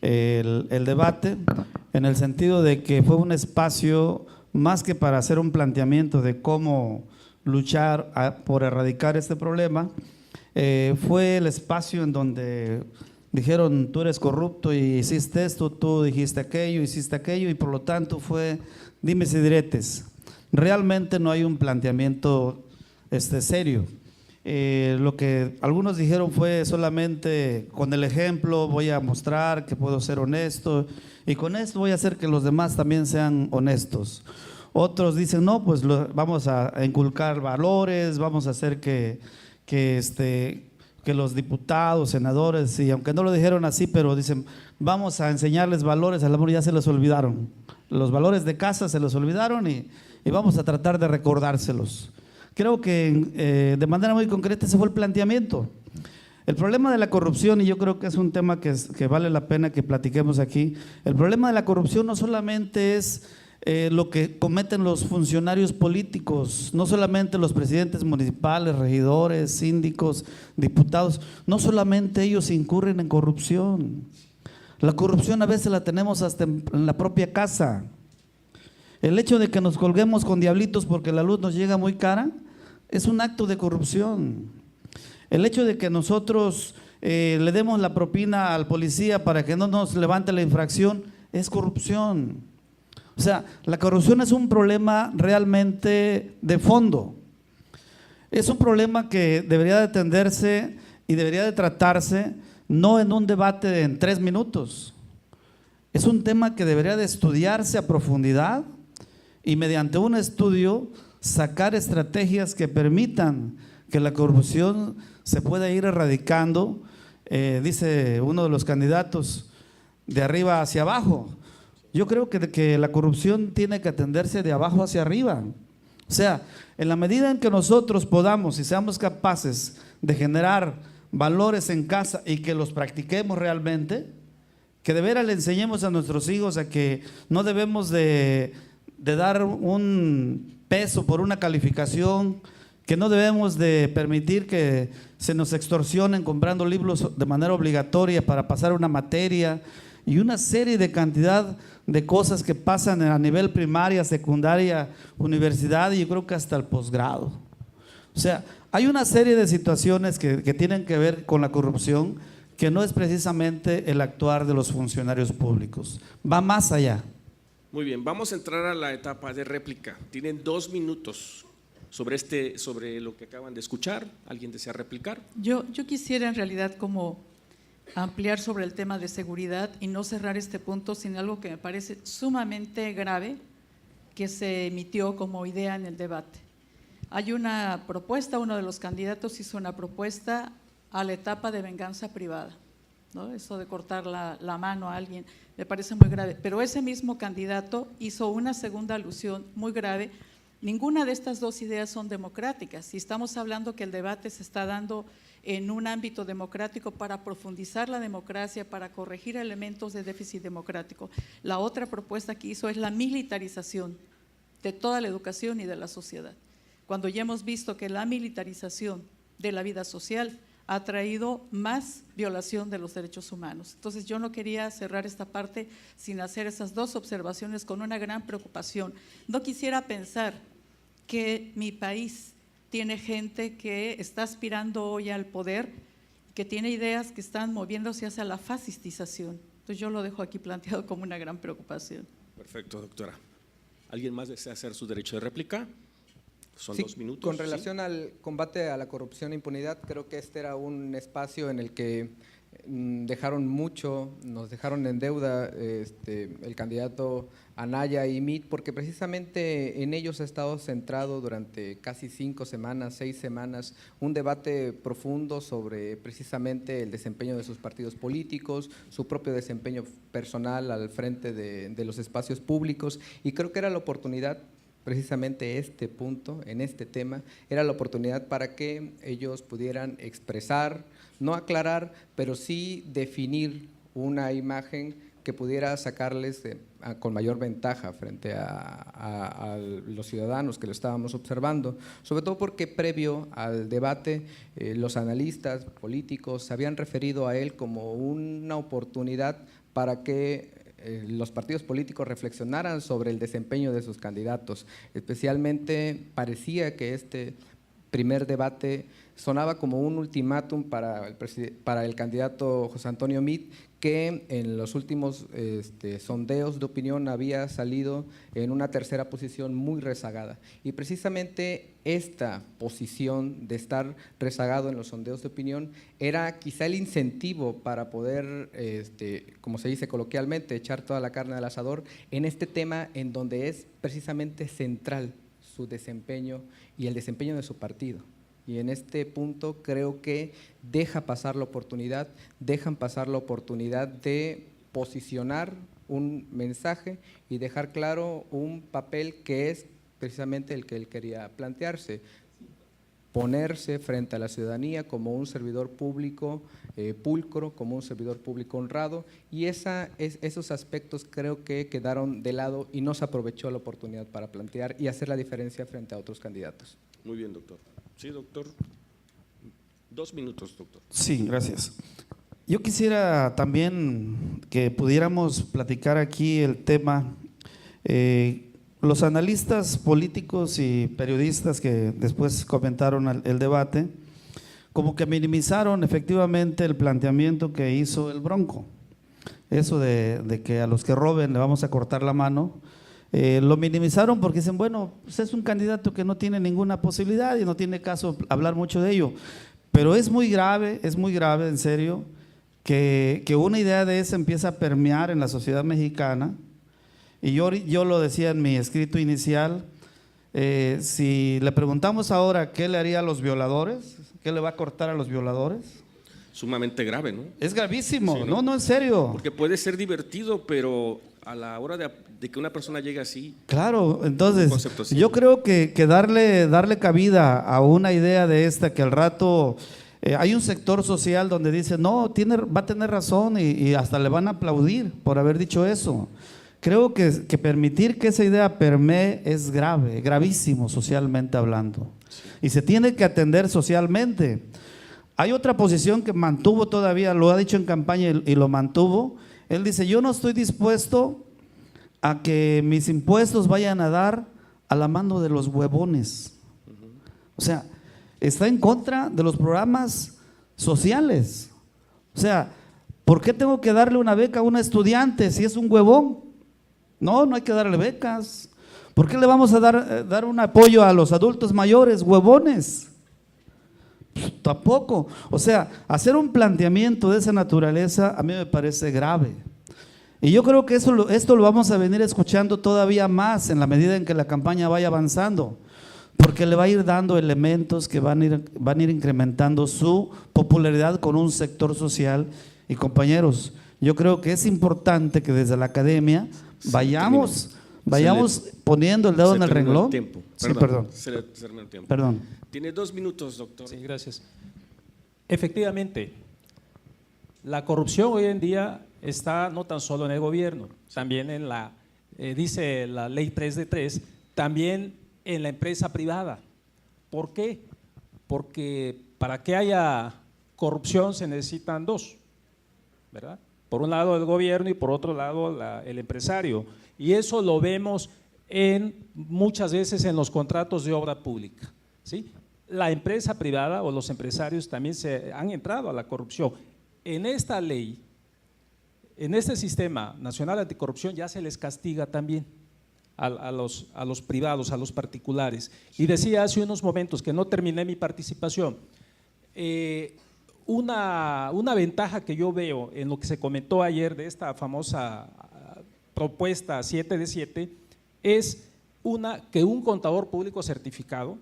el debate, en el sentido de que fue un espacio más que para hacer un planteamiento de cómo luchar por erradicar este problema, fue el espacio en donde dijeron tú eres corrupto y hiciste esto, tú dijiste aquello, hiciste aquello, y por lo tanto fue dimes y diretes. Realmente no hay un planteamiento serio. Lo que algunos dijeron fue solamente con el ejemplo voy a mostrar que puedo ser honesto y con esto voy a hacer que los demás también sean honestos. Otros dicen no, pues vamos a inculcar valores, vamos a hacer que los diputados, senadores, y aunque no lo dijeron así, pero dicen vamos a enseñarles valores, al amor ya se los olvidaron. Los valores de casa se los olvidaron y vamos a tratar de recordárselos. Creo que de manera muy concreta ese fue el planteamiento. El problema de la corrupción, y yo creo que es un tema que vale la pena que platiquemos aquí, el problema de la corrupción no solamente es lo que cometen los funcionarios políticos, no solamente los presidentes municipales, regidores, síndicos, diputados, no solamente ellos incurren en corrupción. La corrupción a veces la tenemos hasta en la propia casa. El hecho de que nos colguemos con diablitos porque la luz nos llega muy cara es un acto de corrupción. El hecho de que nosotros le demos la propina al policía para que no nos levante la infracción es corrupción. O sea, la corrupción es un problema realmente de fondo. Es un problema que debería de atenderse y debería de tratarse no en un debate en 3 minutos. Es un tema que debería de estudiarse a profundidad y mediante un estudio sacar estrategias que permitan que la corrupción se pueda ir erradicando, dice uno de los candidatos, de arriba hacia abajo. Yo creo que la corrupción tiene que atenderse de abajo hacia arriba. O sea, en la medida en que nosotros podamos y seamos capaces de generar valores en casa y que los practiquemos realmente, que de veras le enseñemos a nuestros hijos a que no debemos de dar un peso por una calificación, que no debemos de permitir que se nos extorsionen comprando libros de manera obligatoria para pasar una materia y una serie de cantidad de cosas que pasan a nivel primaria, secundaria, universidad y yo creo que hasta el posgrado. O sea, hay una serie de situaciones que tienen que ver con la corrupción que no es precisamente el actuar de los funcionarios públicos, va más allá. Muy bien, vamos a entrar a la etapa de réplica. Tienen 2 minutos sobre lo que acaban de escuchar. ¿Alguien desea replicar? Yo quisiera en realidad como ampliar sobre el tema de seguridad y no cerrar este punto sin algo que me parece sumamente grave que se emitió como idea en el debate. Hay una propuesta, uno de los candidatos hizo una propuesta a la etapa de venganza privada, ¿no? Eso de cortar la mano a alguien me parece muy grave, pero ese mismo candidato hizo una segunda alusión muy grave. Ninguna de estas dos ideas son democráticas. Si estamos hablando que el debate se está dando en un ámbito democrático para profundizar la democracia, para corregir elementos de déficit democrático, la otra propuesta que hizo es la militarización de toda la educación y de la sociedad, cuando ya hemos visto que la militarización de la vida social ha traído más violación de los derechos humanos. Entonces yo no quería cerrar esta parte sin hacer esas dos observaciones con una gran preocupación. No quisiera pensar que mi país tiene gente que está aspirando hoy al poder, que tiene ideas que están moviéndose hacia la fascistización. Entonces yo lo dejo aquí planteado como una gran preocupación. Perfecto, doctora. ¿Alguien más desea hacer su derecho de réplica? Son Sí, 2 minutos. con relación al combate a la corrupción e impunidad, creo que este era un espacio en el que dejaron mucho, nos dejaron en deuda el candidato Anaya y Meade, porque precisamente en ellos ha estado centrado durante casi 5 semanas, 6 semanas, un debate profundo sobre precisamente el desempeño de sus partidos políticos, su propio desempeño personal al frente de los espacios públicos, y creo que era la oportunidad, precisamente este punto, en este tema, era la oportunidad para que ellos pudieran expresar, no aclarar, pero sí definir una imagen que pudiera sacarles con mayor ventaja frente a los ciudadanos que lo estábamos observando, sobre todo porque previo al debate los analistas políticos se habían referido a él como una oportunidad para que los partidos políticos reflexionaran sobre el desempeño de sus candidatos. Especialmente parecía que este primer debate sonaba como un ultimátum para el candidato José Antonio Meade, que en los últimos sondeos de opinión había salido en una tercera posición muy rezagada. Y precisamente esta posición de estar rezagado en los sondeos de opinión era quizá el incentivo para poder, como se dice coloquialmente, echar toda la carne al asador en este tema en donde es precisamente central su desempeño y el desempeño de su partido. Y en este punto creo que dejan pasar la oportunidad de posicionar un mensaje y dejar claro un papel que es precisamente el que él quería plantearse, ponerse frente a la ciudadanía como un servidor público pulcro, como un servidor público honrado, y esos aspectos creo que quedaron de lado y no se aprovechó la oportunidad para plantear y hacer la diferencia frente a otros candidatos. Muy bien, doctor. Sí, doctor. 2 minutos, doctor. Sí, gracias. Yo quisiera también que pudiéramos platicar aquí el tema, los analistas políticos y periodistas que después comentaron el debate, como que minimizaron efectivamente el planteamiento que hizo el Bronco, eso de que a los que roben le vamos a cortar la mano. Lo minimizaron porque dicen, bueno, pues es un candidato que no tiene ninguna posibilidad y no tiene caso hablar mucho de ello. Pero es muy grave, en serio, que una idea de esa empieza a permear en la sociedad mexicana. Y yo lo decía en mi escrito inicial, si le preguntamos ahora qué le haría a los violadores, qué le va a cortar a los violadores. Sumamente grave, ¿no? Es gravísimo, Sí, no, en serio. Porque puede ser divertido, pero a la hora de que una persona llegue así… Claro, entonces concepto, sí. yo creo que darle cabida a una idea de esta que al rato Hay un sector social donde dice, no, va a tener razón y hasta le van a aplaudir por haber dicho eso. Creo que permitir que esa idea permee es grave, gravísimo socialmente hablando. Y se tiene que atender socialmente. Hay otra posición que mantuvo todavía, lo ha dicho en campaña y lo mantuvo. Él dice, yo no estoy dispuesto a que mis impuestos vayan a dar a la mano de los huevones. O sea, está en contra de los programas sociales. O sea, ¿por qué tengo que darle una beca a un estudiante si es un huevón? No, no hay que darle becas. ¿Por qué le vamos a dar un apoyo a los adultos mayores, huevones? Pues, tampoco. O sea, hacer un planteamiento de esa naturaleza a mí me parece grave. Y yo creo que esto lo vamos a venir escuchando todavía más en la medida en que la campaña vaya avanzando, porque le va a ir dando elementos que van a ir incrementando su popularidad con un sector social. Y compañeros, yo creo que es importante que desde la academia vayamos poniendo el dedo en el renglón. Sí, perdón. Se le terminó el tiempo. Perdón. Tiene 2 minutos, doctor. Sí, gracias. Efectivamente, la corrupción hoy en día está no tan solo en el gobierno, también en dice la ley 3 de 3, también en la empresa privada. ¿Por qué? Porque para que haya corrupción se necesitan dos, ¿verdad? Por un lado el gobierno y por otro lado el empresario. Y eso lo vemos muchas veces en los contratos de obra pública, ¿sí? La empresa privada o los empresarios también se han entrado a la corrupción. En esta ley, en este sistema nacional anticorrupción ya se les castiga también a los privados, a los particulares. Y decía hace unos momentos que no terminé mi participación, una ventaja que yo veo en lo que se comentó ayer de esta famosa propuesta 7 de 7 es que un contador público certificado,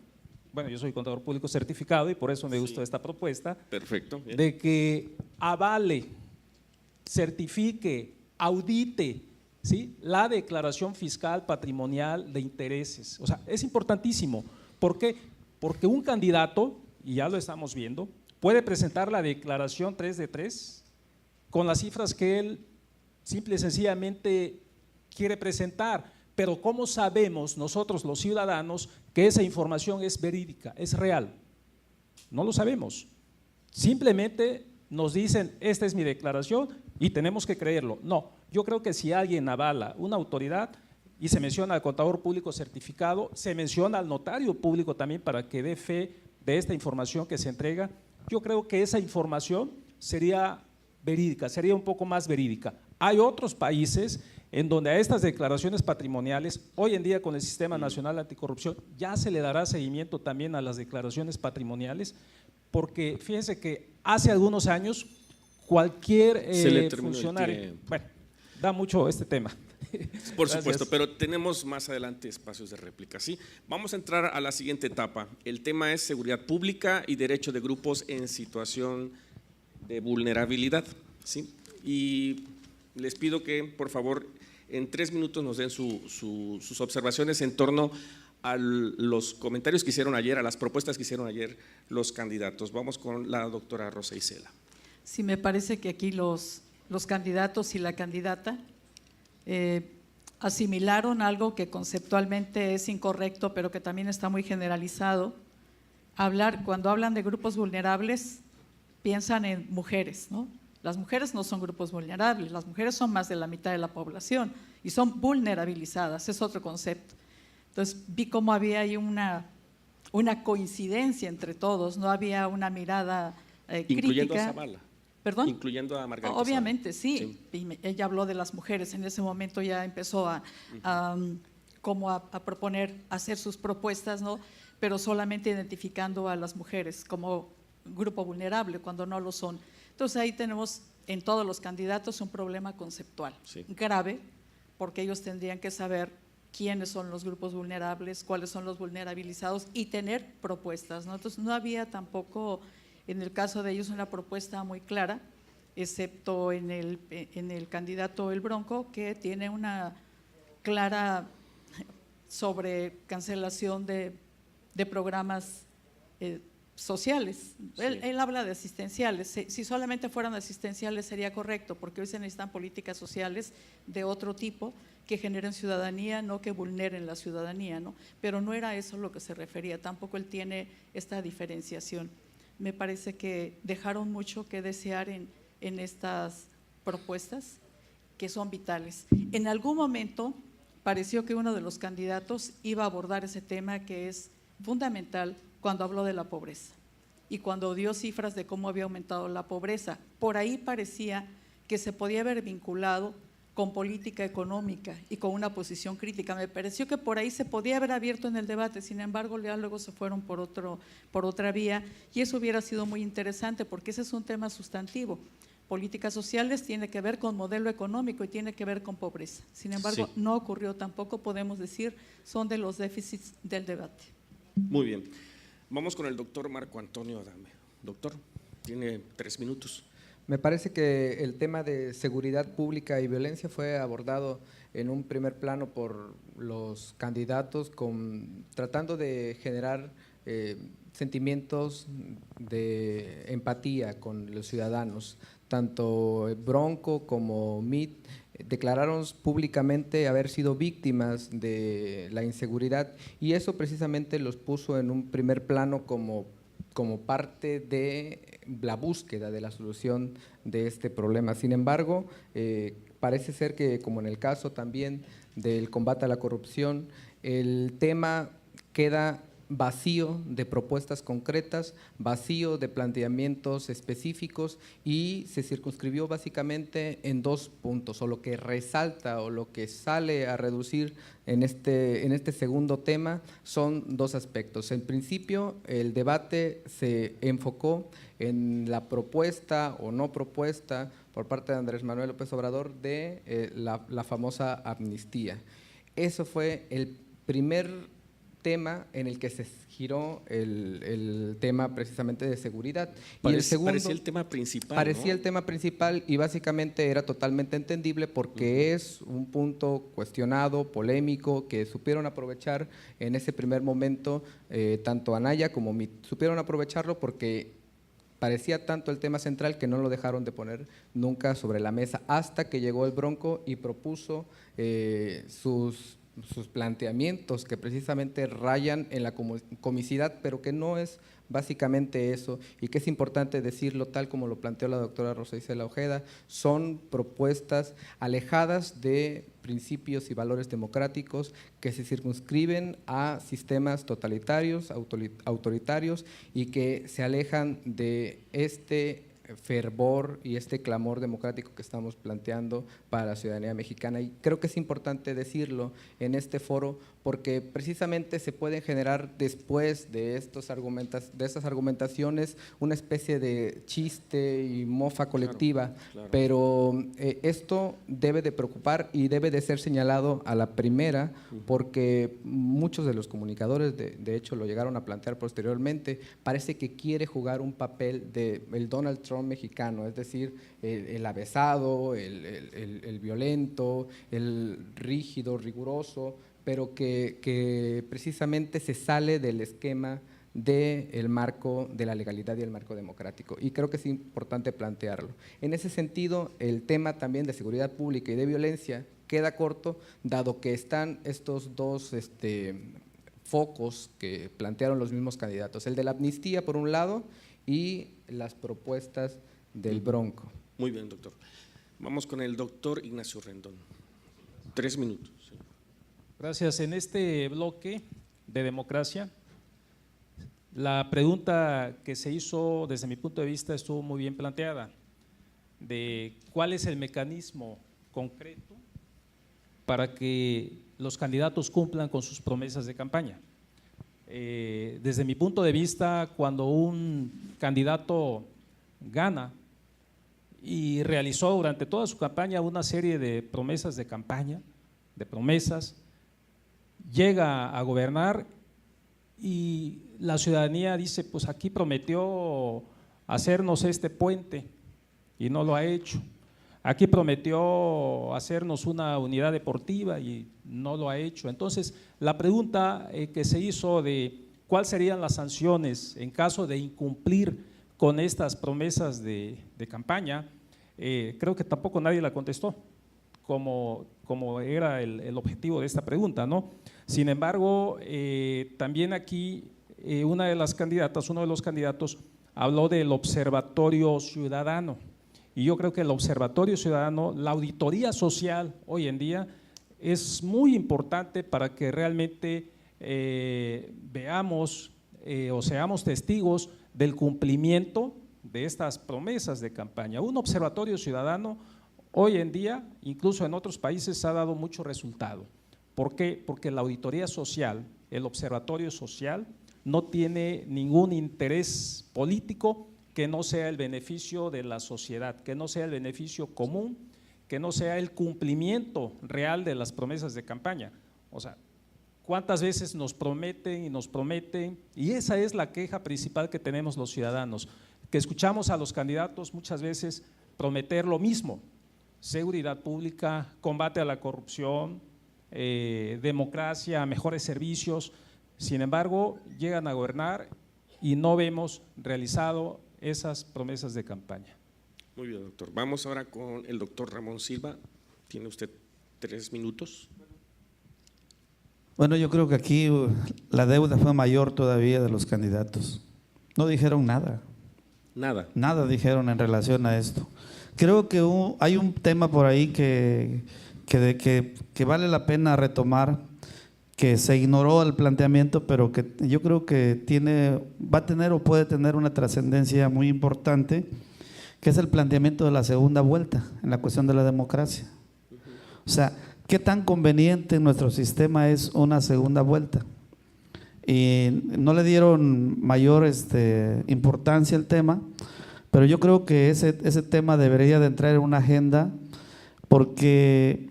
bueno, yo soy contador público certificado y por eso me gustó esta propuesta, perfecto, bien, de que avale, certifique, audite, ¿sí?, la declaración fiscal patrimonial de intereses. O sea, es importantísimo. ¿Por qué? Porque un candidato, y ya lo estamos viendo, puede presentar la declaración 3 de 3 con las cifras que él simple y sencillamente quiere presentar, pero ¿cómo sabemos nosotros los ciudadanos que esa información es verídica, es real? No lo sabemos. Simplemente nos dicen, esta es mi declaración y tenemos que creerlo. No, yo creo que si alguien avala una autoridad y se menciona al contador público certificado, se menciona al notario público también para que dé fe de esta información que se entrega, yo creo que esa información sería verídica, sería un poco más verídica. Hay otros países en donde a estas declaraciones patrimoniales, hoy en día con el Sistema Nacional Anticorrupción, ya se le dará seguimiento también a las declaraciones patrimoniales, porque fíjense que hace algunos años cualquier funcionario, bueno, da mucho este tema. Por supuesto, pero tenemos más adelante espacios de réplica, ¿sí? Vamos a entrar a la siguiente etapa. El tema es seguridad pública y derecho de grupos en situación de vulnerabilidad, ¿sí? Y les pido que, por favor, en 3 minutos nos den sus observaciones en torno a los comentarios que hicieron ayer, a las propuestas que hicieron ayer los candidatos. Vamos con la doctora Rosa Isela. Sí, me parece que aquí los candidatos y la candidata asimilaron algo que conceptualmente es incorrecto, pero que también está muy generalizado. Cuando hablan de grupos vulnerables, piensan en mujeres, ¿no? Las mujeres no son grupos vulnerables, las mujeres son más de la mitad de la población y son vulnerabilizadas, es otro concepto. Entonces vi cómo había ahí una coincidencia entre todos, no había una mirada incluyendo crítica. a Zavala. ¿Perdón? Incluyendo a Margarita. Obviamente, sí. Y ella habló de las mujeres, en ese momento ya empezó a proponer, hacer sus propuestas, ¿no? Pero solamente identificando a las mujeres como grupo vulnerable cuando no lo son. Entonces ahí tenemos en todos los candidatos un problema conceptual grave, porque ellos tendrían que saber quiénes son los grupos vulnerables, cuáles son los vulnerabilizados y tener propuestas, ¿no? Entonces no había tampoco en el caso de ellos una propuesta muy clara, excepto en el candidato El Bronco, que tiene una clara sobre cancelación de programas sociales. Él habla de asistenciales. Si solamente fueran asistenciales sería correcto, porque hoy se necesitan políticas sociales de otro tipo que generen ciudadanía, no que vulneren la ciudadanía, ¿no? Pero no era eso lo que se refería, tampoco él tiene esta diferenciación. Me parece que dejaron mucho que desear en estas propuestas que son vitales. En algún momento pareció que uno de los candidatos iba a abordar ese tema que es fundamental cuando habló de la pobreza y cuando dio cifras de cómo había aumentado la pobreza. Por ahí parecía que se podía haber vinculado con política económica y con una posición crítica. Me pareció que por ahí se podía haber abierto en el debate, sin embargo, ya luego se fueron por otra vía, y eso hubiera sido muy interesante porque ese es un tema sustantivo. Políticas sociales tiene que ver con modelo económico y tiene que ver con pobreza. Sin embargo, Sí. no ocurrió tampoco, podemos decir, son de los déficits del debate. Muy bien. Vamos con el doctor Marco Antonio Adame. Doctor, tiene 3 minutos. Me parece que el tema de seguridad pública y violencia fue abordado en un primer plano por los candidatos tratando de generar sentimientos de empatía con los ciudadanos. Tanto Bronco como Meade declararon públicamente haber sido víctimas de la inseguridad, y eso precisamente los puso en un primer plano como parte de la búsqueda de la solución de este problema. Sin embargo, parece ser que, como en el caso también del combate a la corrupción, el tema queda vacío de propuestas concretas, vacío de planteamientos específicos, y se circunscribió básicamente en 2 puntos, o lo que resalta o lo que sale a reducir en este segundo tema son 2 aspectos. En principio, el debate se enfocó en la propuesta o no propuesta por parte de Andrés Manuel López Obrador de la famosa amnistía. Eso fue el primer tema en el que se giró el tema precisamente de seguridad. Y el segundo, parecía el tema principal, parecía ¿no? el tema principal, y básicamente era totalmente entendible porque es un punto cuestionado, polémico, que supieron aprovechar en ese primer momento tanto Anaya como Meade. Supieron aprovecharlo porque parecía tanto el tema central que no lo dejaron de poner nunca sobre la mesa, hasta que llegó el Bronco y propuso sus planteamientos que precisamente rayan en la comicidad, pero que no es básicamente eso, y que es importante decirlo tal como lo planteó la doctora Rosa Isela Ojeda. Son propuestas alejadas de principios y valores democráticos que se circunscriben a sistemas totalitarios, autoritarios, y que se alejan de este fervor y este clamor democrático que estamos planteando para la ciudadanía mexicana. Y creo que es importante decirlo en este foro porque precisamente se pueden generar después de estas argumentaciones una especie de chiste y mofa colectiva, claro. Pero esto debe de preocupar y debe de ser señalado a la primera, porque muchos de los comunicadores, de hecho lo llegaron a plantear posteriormente, parece que quiere jugar un papel de el Donald Trump mexicano, es decir, el avesado, el violento, el rígido, riguroso, pero que precisamente se sale del esquema del marco de la legalidad y el marco democrático, y creo que es importante plantearlo. En ese sentido, el tema también de seguridad pública y de violencia queda corto, dado que están estos 2 focos que plantearon los mismos candidatos, el de la amnistía por un lado y las propuestas del Bronco. Muy bien, doctor. Vamos con el doctor Ignacio Rendón. 3 minutos. Sí. Gracias. En este bloque de democracia, la pregunta que se hizo desde mi punto de vista estuvo muy bien planteada, de cuál es el mecanismo concreto para que los candidatos cumplan con sus promesas de campaña. Desde mi punto de vista, cuando un candidato gana y realizó durante toda su campaña una serie de promesas de campaña, llega a gobernar y la ciudadanía dice, pues aquí prometió hacernos este puente y no lo ha hecho. Aquí prometió hacernos una unidad deportiva y no lo ha hecho. Entonces, la pregunta que se hizo de ¿cuáles serían las sanciones en caso de incumplir con estas promesas de campaña? Creo que tampoco nadie la contestó, como era el objetivo de esta pregunta, ¿no? Sin embargo, también aquí uno de los candidatos habló del observatorio ciudadano, y yo creo que el observatorio ciudadano, la auditoría social hoy en día es muy importante para que realmente veamos o seamos testigos del cumplimiento de estas promesas de campaña. Un observatorio ciudadano hoy en día, incluso en otros países, ha dado mucho resultado. ¿Por qué? Porque la auditoría social, el observatorio social, no tiene ningún interés político que no sea el beneficio de la sociedad, que no sea el beneficio común, que no sea el cumplimiento real de las promesas de campaña. O sea, ¿cuántas veces nos prometen y nos prometen? Y esa es la queja principal que tenemos los ciudadanos, que escuchamos a los candidatos muchas veces prometer lo mismo: seguridad pública, combate a la corrupción, democracia, mejores servicios. Sin embargo, llegan a gobernar y no vemos realizado esas promesas de campaña. Muy bien, doctor. Vamos ahora con el doctor Ramón Silva. Tiene usted 3 minutos. Bueno, yo creo que aquí la deuda fue mayor todavía de los candidatos. No dijeron nada. Nada. Nada dijeron en relación a esto. Creo que hay un tema por ahí que vale la pena retomar, que se ignoró el planteamiento, pero que yo creo que va a tener o puede tener una trascendencia muy importante, que es el planteamiento de la segunda vuelta en la cuestión de la democracia. O sea, ¿qué tan conveniente en nuestro sistema es una segunda vuelta? Y no le dieron mayor importancia al tema, pero yo creo que ese tema debería de entrar en una agenda, porque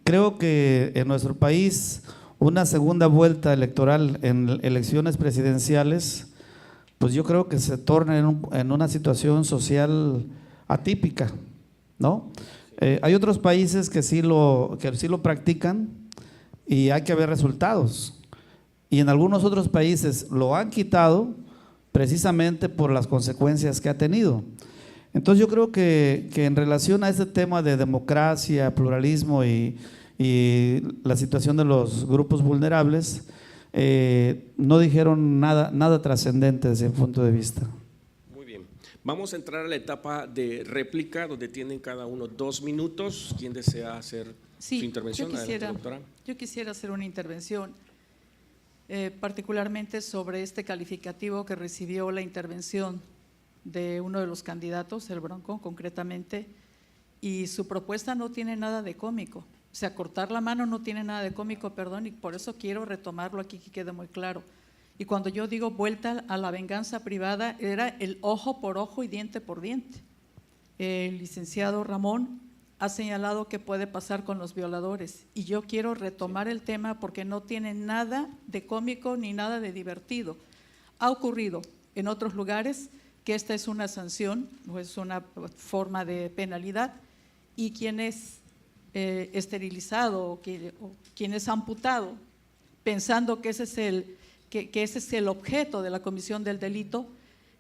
creo que en nuestro país una segunda vuelta electoral en elecciones presidenciales, pues yo creo que se torna en una situación social atípica, ¿no? Hay otros países que sí lo practican y hay que ver resultados. Y en algunos otros países lo han quitado precisamente por las consecuencias que ha tenido. Entonces yo creo que en relación a este tema de democracia, pluralismo y la situación de los grupos vulnerables, no dijeron nada trascendente desde mi punto de vista. Muy bien. Vamos a entrar a la etapa de réplica, donde tienen cada uno 2 minutos. ¿Quién desea hacer su intervención? Adelante, doctora. Yo quisiera hacer una intervención, particularmente sobre este calificativo que recibió la intervención de uno de los candidatos, el Bronco concretamente, y su propuesta no tiene nada de cómico. O sea, cortar la mano no tiene nada de cómico, perdón, y por eso quiero retomarlo aquí, que quede muy claro. Y cuando yo digo vuelta a la venganza privada, era el ojo por ojo y diente por diente. El licenciado Ramón ha señalado qué puede pasar con los violadores, y yo quiero retomar el tema porque no tiene nada de cómico ni nada de divertido. Ha ocurrido en otros lugares que esta es una sanción o es una forma de penalidad, y quien es esterilizado o quien es amputado pensando que ese es el objeto de la comisión del delito,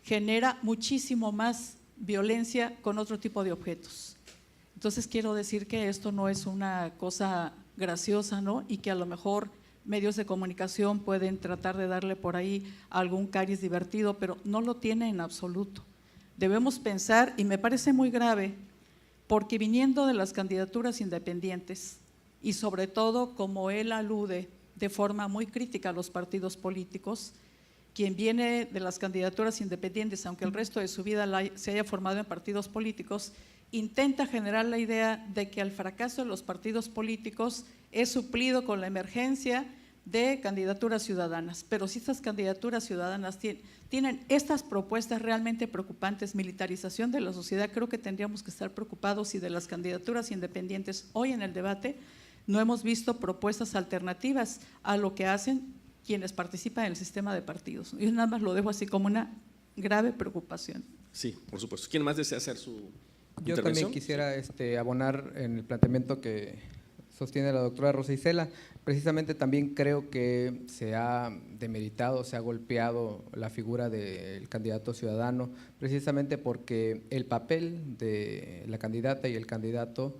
genera muchísimo más violencia con otro tipo de objetos. Entonces quiero decir que esto no es una cosa graciosa, ¿no? Y que a lo mejor medios de comunicación pueden tratar de darle por ahí algún cariz divertido, pero no lo tiene en absoluto. Debemos pensar, y me parece muy grave, porque viniendo de las candidaturas independientes y sobre todo como él alude de forma muy crítica a los partidos políticos, quien viene de las candidaturas independientes, aunque el resto de su vida se haya formado en partidos políticos, intenta generar la idea de que el fracaso de los partidos políticos es suplido con la emergencia de candidaturas ciudadanas. Pero si estas candidaturas ciudadanas tienen estas propuestas realmente preocupantes, militarización de la sociedad, creo que tendríamos que estar preocupados, y de las candidaturas independientes hoy en el debate no hemos visto propuestas alternativas a lo que hacen quienes participan en el sistema de partidos. Yo nada más lo dejo así como una grave preocupación. Sí, por supuesto. ¿Quién más desea hacer su Yo intervención? también quisiera abonar en el planteamiento sostiene la doctora Rosa Isela. Precisamente también creo que se ha demeritado, se ha golpeado la figura del candidato ciudadano, precisamente porque el papel de la candidata y el candidato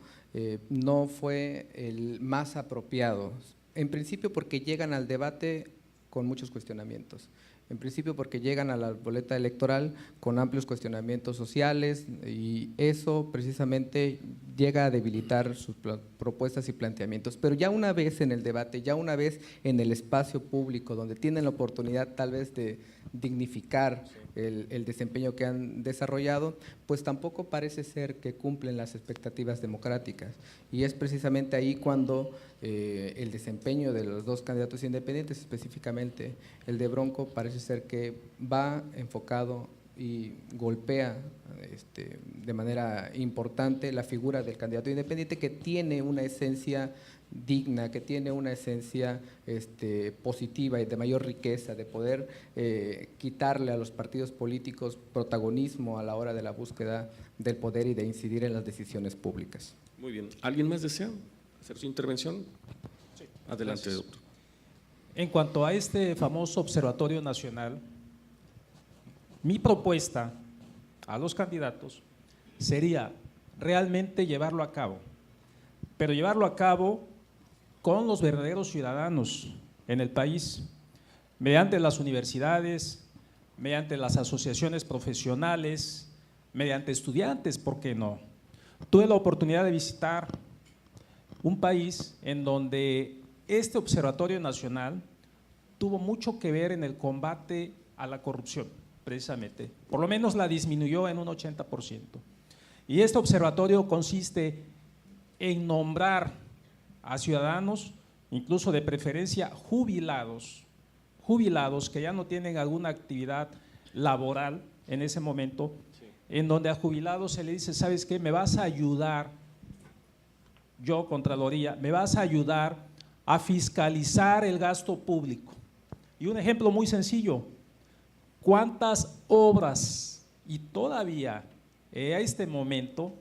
no fue el más apropiado. En principio porque llegan al debate con muchos cuestionamientos. En principio porque llegan a la boleta electoral con amplios cuestionamientos sociales y eso precisamente llega a debilitar sus propuestas y planteamientos. Pero ya una vez en el debate, ya una vez en el espacio público, donde tienen la oportunidad tal vez de dignificar el desempeño que han desarrollado, pues tampoco parece ser que cumplen las expectativas democráticas. Y es precisamente ahí cuando el desempeño de los dos candidatos independientes, específicamente el de Bronco, parece ser que va enfocado y golpea de manera importante la figura del candidato independiente, que tiene una esencia digna, que tiene una esencia positiva y de mayor riqueza, de poder quitarle a los partidos políticos protagonismo a la hora de la búsqueda del poder y de incidir en las decisiones públicas. Muy bien. ¿Alguien más desea hacer su intervención? Sí. Adelante, Gracias. doctor. En cuanto a este famoso Observatorio Nacional, mi propuesta a los candidatos sería realmente llevarlo a cabo, pero llevarlo a cabo con los verdaderos ciudadanos en el país, mediante las universidades, mediante las asociaciones profesionales, mediante estudiantes, ¿por qué no? Tuve la oportunidad de visitar un país en donde este Observatorio Nacional tuvo mucho que ver en el combate a la corrupción, precisamente, por lo menos la disminuyó en un 80%. Y este observatorio consiste en nombrar a ciudadanos, incluso de preferencia jubilados que ya no tienen alguna actividad laboral en ese momento, en donde a jubilados se le dice, ¿sabes qué? Me vas a ayudar, yo, Contraloría, me vas a ayudar a fiscalizar el gasto público. Y un ejemplo muy sencillo, ¿cuántas obras y todavía a este momento,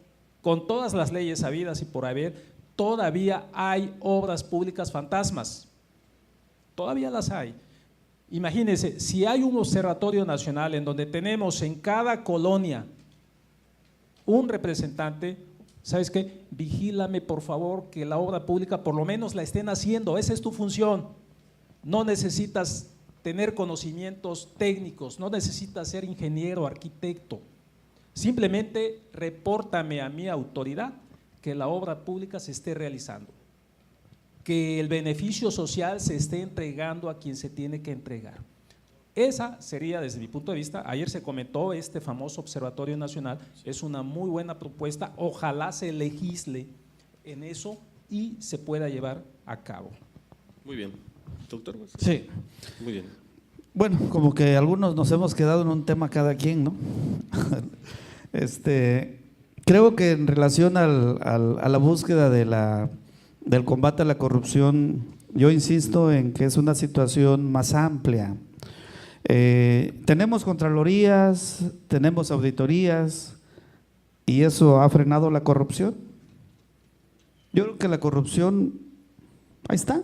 con todas las leyes habidas y por haber, todavía hay obras públicas fantasmas? Todavía las hay. Imagínense, si hay un observatorio nacional en donde tenemos en cada colonia un representante, ¿sabes qué? Vigílame por favor que la obra pública por lo menos la estén haciendo, esa es tu función. No necesitas tener conocimientos técnicos, no necesitas ser ingeniero, arquitecto. Simplemente repórtame a mi autoridad que la obra pública se esté realizando, que el beneficio social se esté entregando a quien se tiene que entregar. Esa sería, desde mi punto de vista, ayer se comentó este famoso Observatorio Nacional, es una muy buena propuesta, ojalá se legisle en eso y se pueda llevar a cabo. Muy bien. Doctor. Sí. Muy bien. Bueno, como que algunos nos hemos quedado en un tema cada quien, ¿no? Creo que en relación a la búsqueda del combate a la corrupción, yo insisto en que es una situación más amplia. Tenemos contralorías, tenemos auditorías, y eso ha frenado la corrupción. Yo creo que la corrupción, ahí está.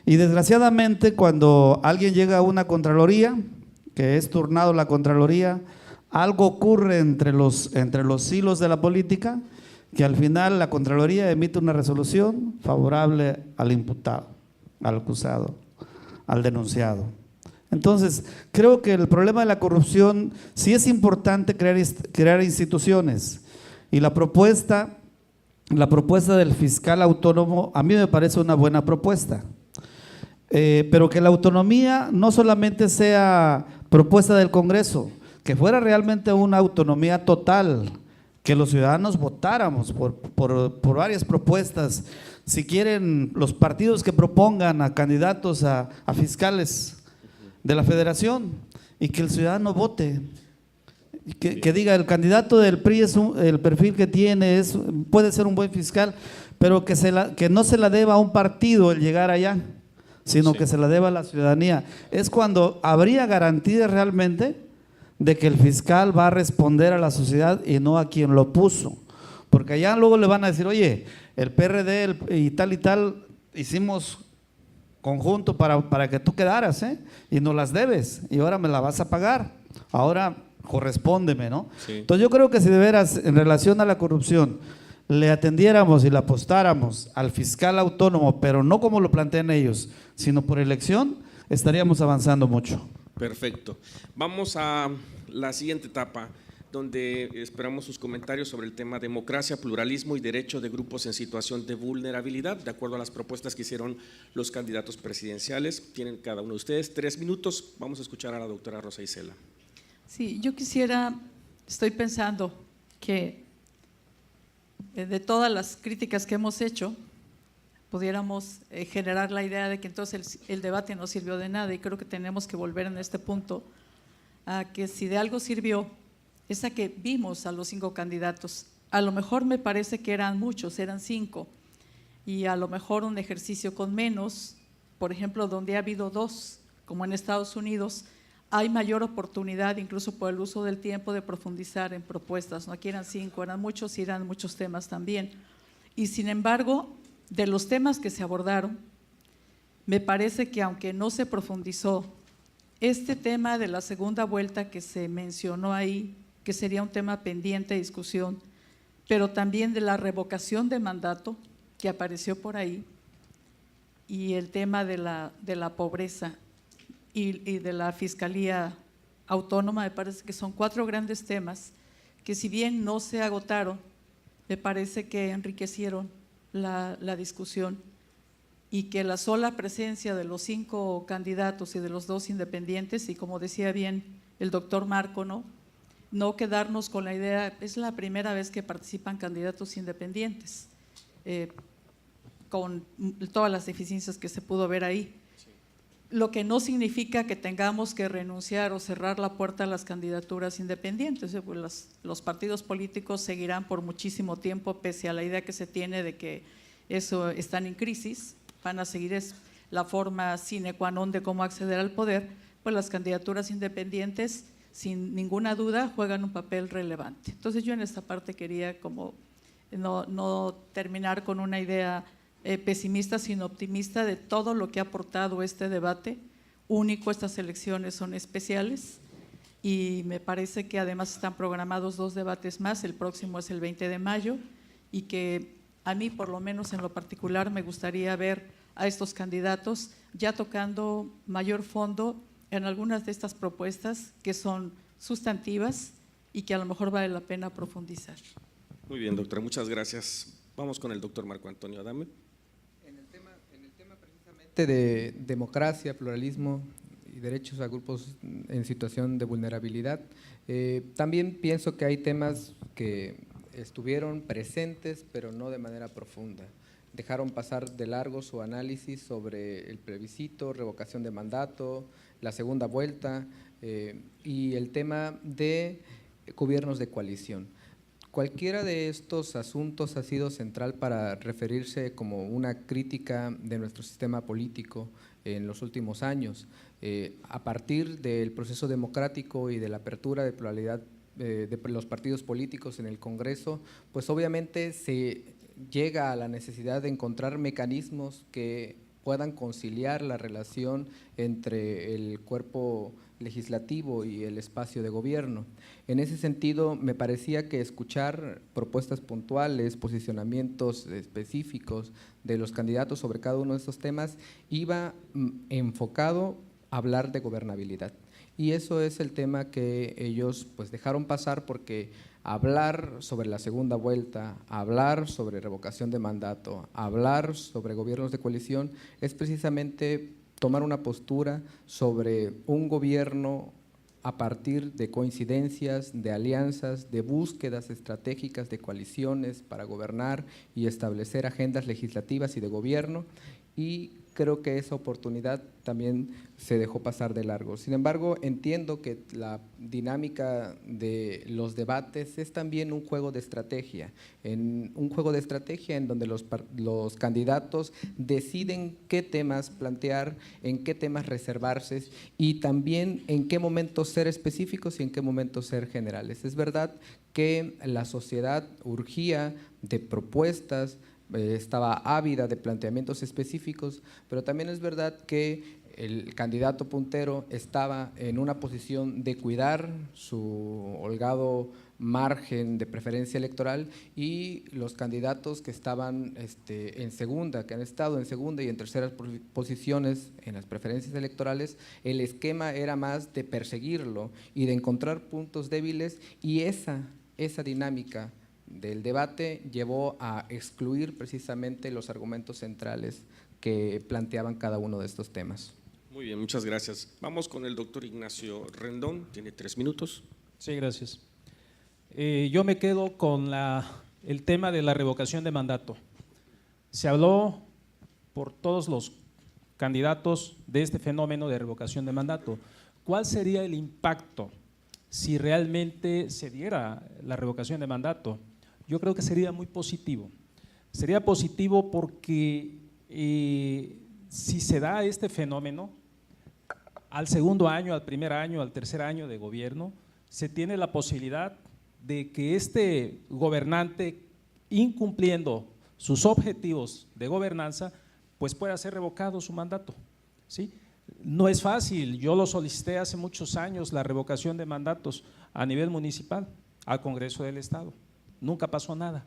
Y desgraciadamente cuando alguien llega a una contraloría, que es turnado la contraloría, algo ocurre entre los hilos de la política, que al final la Contraloría emite una resolución favorable al imputado, al acusado, al denunciado. Entonces, creo que el problema de la corrupción, sí es importante crear instituciones, y la propuesta del fiscal autónomo a mí me parece una buena propuesta. Pero que la autonomía no solamente sea propuesta del Congreso, que fuera realmente una autonomía total, que los ciudadanos votáramos por varias propuestas. Si quieren, los partidos que propongan a candidatos a fiscales de la Federación, y que el ciudadano vote, que diga el candidato del PRI es el perfil que tiene, puede ser un buen fiscal, pero que no se la deba a un partido el llegar allá, sino que se la deba a la ciudadanía. Es cuando habría garantías realmente de que el fiscal va a responder a la sociedad y no a quien lo puso. porque allá luego le van a decir, oye, el PRD y tal, hicimos conjunto para que tú quedaras, y nos las debes, y ahora me la vas a pagar, ahora correspóndeme, ¿no? Sí. Entonces yo creo que si de veras, en relación a la corrupción, le atendiéramos y le apostáramos al fiscal autónomo, pero no como lo plantean ellos, sino por elección, estaríamos avanzando mucho. Perfecto. Vamos a la siguiente etapa, donde esperamos sus comentarios sobre el tema democracia, pluralismo y derecho de grupos en situación de vulnerabilidad, de acuerdo a las propuestas que hicieron los candidatos presidenciales. Tienen cada uno de ustedes 3 minutos. Vamos a escuchar a la doctora Rosa Isela. Sí, yo estoy pensando que de todas las críticas que hemos hecho, pudiéramos generar la idea de que entonces el debate no sirvió de nada, y creo que tenemos que volver en este punto a que si de algo sirvió, es a que vimos a los 5 candidatos. A lo mejor me parece que eran muchos, eran 5, y a lo mejor un ejercicio con menos, por ejemplo, donde ha habido 2, como en Estados Unidos, hay mayor oportunidad, incluso por el uso del tiempo, de profundizar en propuestas. No, aquí eran 5, eran muchos y eran muchos temas también. Y sin embargo, de los temas que se abordaron, me parece que aunque no se profundizó, este tema de la segunda vuelta que se mencionó ahí, que sería un tema pendiente de discusión, pero también de la revocación de mandato que apareció por ahí, y el tema de la pobreza y de la Fiscalía Autónoma, me parece que son 4 grandes temas que, si bien no se agotaron, me parece que enriquecieron la discusión, y que la sola presencia de los 5 candidatos y de los 2 independientes, y como decía bien el doctor Marco, no quedarnos con la idea, es la primera vez que participan candidatos independientes, con todas las deficiencias que se pudo ver ahí. Lo que no significa que tengamos que renunciar o cerrar la puerta a las candidaturas independientes. Pues los partidos políticos seguirán por muchísimo tiempo, pese a la idea que se tiene de que eso están en crisis, van a seguir la forma sine qua non de cómo acceder al poder. Pues las candidaturas independientes, sin ninguna duda, juegan un papel relevante. Entonces yo en esta parte quería como no terminar con una idea pesimista, sino optimista de todo lo que ha aportado este debate único. Estas elecciones son especiales, y me parece que además están programados 2 debates más, el próximo es el 20 de mayo, y que a mí, por lo menos en lo particular, me gustaría ver a estos candidatos ya tocando mayor fondo en algunas de estas propuestas que son sustantivas y que a lo mejor vale la pena profundizar. Muy bien, doctora, muchas gracias. Vamos con el doctor Marco Antonio Adame. En el tema precisamente de democracia, pluralismo y derechos a grupos en situación de vulnerabilidad, también pienso que hay temas que estuvieron presentes, pero no de manera profunda. Dejaron pasar de largo su análisis sobre el plebiscito, revocación de mandato, la segunda vuelta y el tema de gobiernos de coalición. Cualquiera de estos asuntos ha sido central para referirse como una crítica de nuestro sistema político en los últimos años. A partir del proceso democrático y de la apertura de pluralidad de los partidos políticos en el Congreso, pues obviamente se llega a la necesidad de encontrar mecanismos que puedan conciliar la relación entre el cuerpo legislativo y el espacio de gobierno. En ese sentido, me parecía que escuchar propuestas puntuales, posicionamientos específicos de los candidatos sobre cada uno de estos temas iba enfocado a hablar de gobernabilidad. Y eso es el tema que ellos pues dejaron pasar, porque hablar sobre la segunda vuelta, hablar sobre revocación de mandato, hablar sobre gobiernos de coalición es precisamente tomar una postura sobre un gobierno a partir de coincidencias, de alianzas, de búsquedas estratégicas de coaliciones para gobernar y establecer agendas legislativas y de gobierno, y creo que esa oportunidad también se dejó pasar de largo. Sin embargo, entiendo que la dinámica de los debates es también un juego de estrategia, en donde los candidatos deciden qué temas plantear, en qué temas reservarse y también en qué momentos ser específicos y en qué momentos ser generales. Es verdad que la sociedad urgía de propuestas, estaba ávida de planteamientos específicos, pero también es verdad que el candidato puntero estaba en una posición de cuidar su holgado margen de preferencia electoral y los candidatos que estaban en segunda, que han estado en segunda y en terceras posiciones en las preferencias electorales, el esquema era más de perseguirlo y de encontrar puntos débiles, y esa dinámica del debate llevó a excluir precisamente los argumentos centrales que planteaban cada uno de estos temas. Muy bien, muchas gracias. Vamos con el doctor Ignacio Rendón, tiene 3 minutos. Sí, gracias. Yo me quedo con el tema de la revocación de mandato. Se habló por todos los candidatos de este fenómeno de revocación de mandato. ¿Cuál sería el impacto si realmente se diera la revocación de mandato? Yo creo que sería muy positivo. Sería positivo porque si se da este fenómeno, al segundo año, al primer año, al tercer año de gobierno, se tiene la posibilidad de que este gobernante, incumpliendo sus objetivos de gobernanza, pues pueda ser revocado su mandato, ¿sí? No es fácil, yo lo solicité hace muchos años, la revocación de mandatos a nivel municipal, al Congreso del Estado. Nunca pasó nada,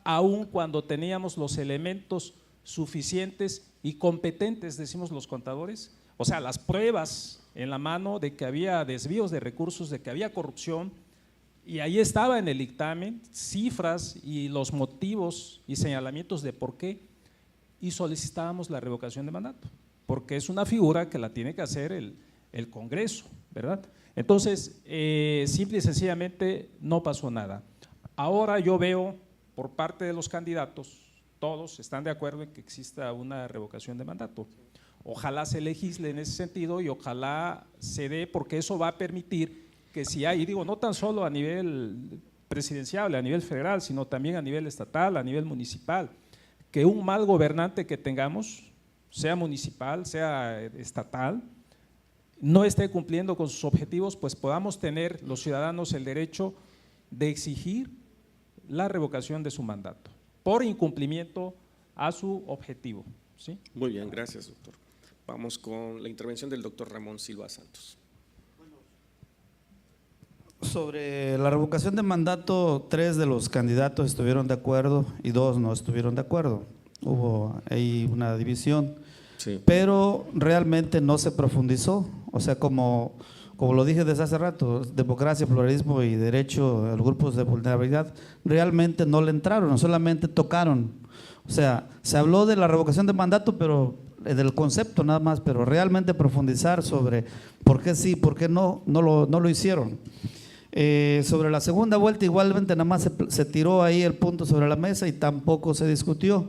aun cuando teníamos los elementos suficientes y competentes, decimos los contadores, o sea, las pruebas en la mano de que había desvíos de recursos, de que había corrupción, y ahí estaba en el dictamen cifras y los motivos y señalamientos de por qué, y solicitábamos la revocación de mandato, porque es una figura que la tiene que hacer el Congreso, ¿verdad? Entonces, simple y sencillamente no pasó nada. Ahora yo veo por parte de los candidatos, todos están de acuerdo en que exista una revocación de mandato. Ojalá se legisle en ese sentido y ojalá se dé, porque eso va a permitir que si hay, digo, no tan solo a nivel presidencial, a nivel federal, sino también a nivel estatal, a nivel municipal, que un mal gobernante que tengamos, sea municipal, sea estatal, no esté cumpliendo con sus objetivos, pues podamos tener los ciudadanos el derecho de exigir la revocación de su mandato por incumplimiento a su objetivo, ¿sí? Muy bien, gracias, doctor. Vamos con la intervención del doctor Ramón Silva Santos. Sobre la revocación de mandato, 3 de los candidatos estuvieron de acuerdo y 2 no estuvieron de acuerdo. Hubo ahí una división, Sí. pero realmente no se profundizó. O sea, como lo dije desde hace rato, democracia, pluralismo y derecho a los grupos de vulnerabilidad realmente no le entraron, solamente tocaron. O sea, se habló de la revocación de mandato, pero del concepto nada más, pero realmente profundizar sobre por qué sí, por qué no lo hicieron. Sobre la segunda vuelta igualmente nada más se tiró ahí el punto sobre la mesa y tampoco se discutió.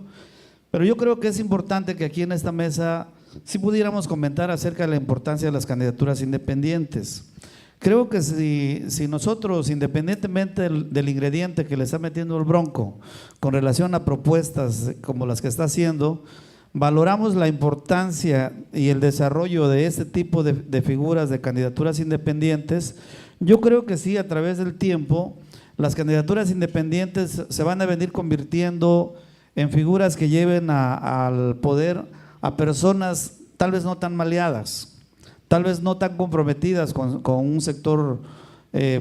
Pero yo creo que es importante que aquí en esta mesa sí pudiéramos comentar acerca de la importancia de las candidaturas independientes. Creo que si nosotros, independientemente del ingrediente que le está metiendo el Bronco con relación a propuestas como las que está haciendo, valoramos la importancia y el desarrollo de este tipo de figuras de candidaturas independientes, yo creo que sí, a través del tiempo, las candidaturas independientes se van a venir convirtiendo en figuras que lleven al poder a personas tal vez no tan maleadas, tal vez no tan comprometidas con un sector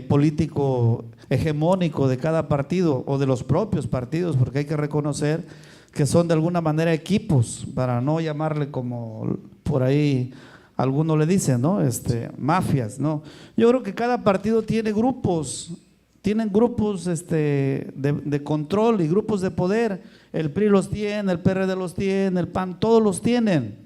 político hegemónico de cada partido o de los propios partidos, porque hay que reconocer que son de alguna manera equipos, para no llamarle como por ahí algunos le dicen, ¿no? Mafias, ¿no? Yo creo que cada partido tiene grupos, de control y grupos de poder. El PRI los tiene, el PRD los tiene, el PAN, todos los tienen.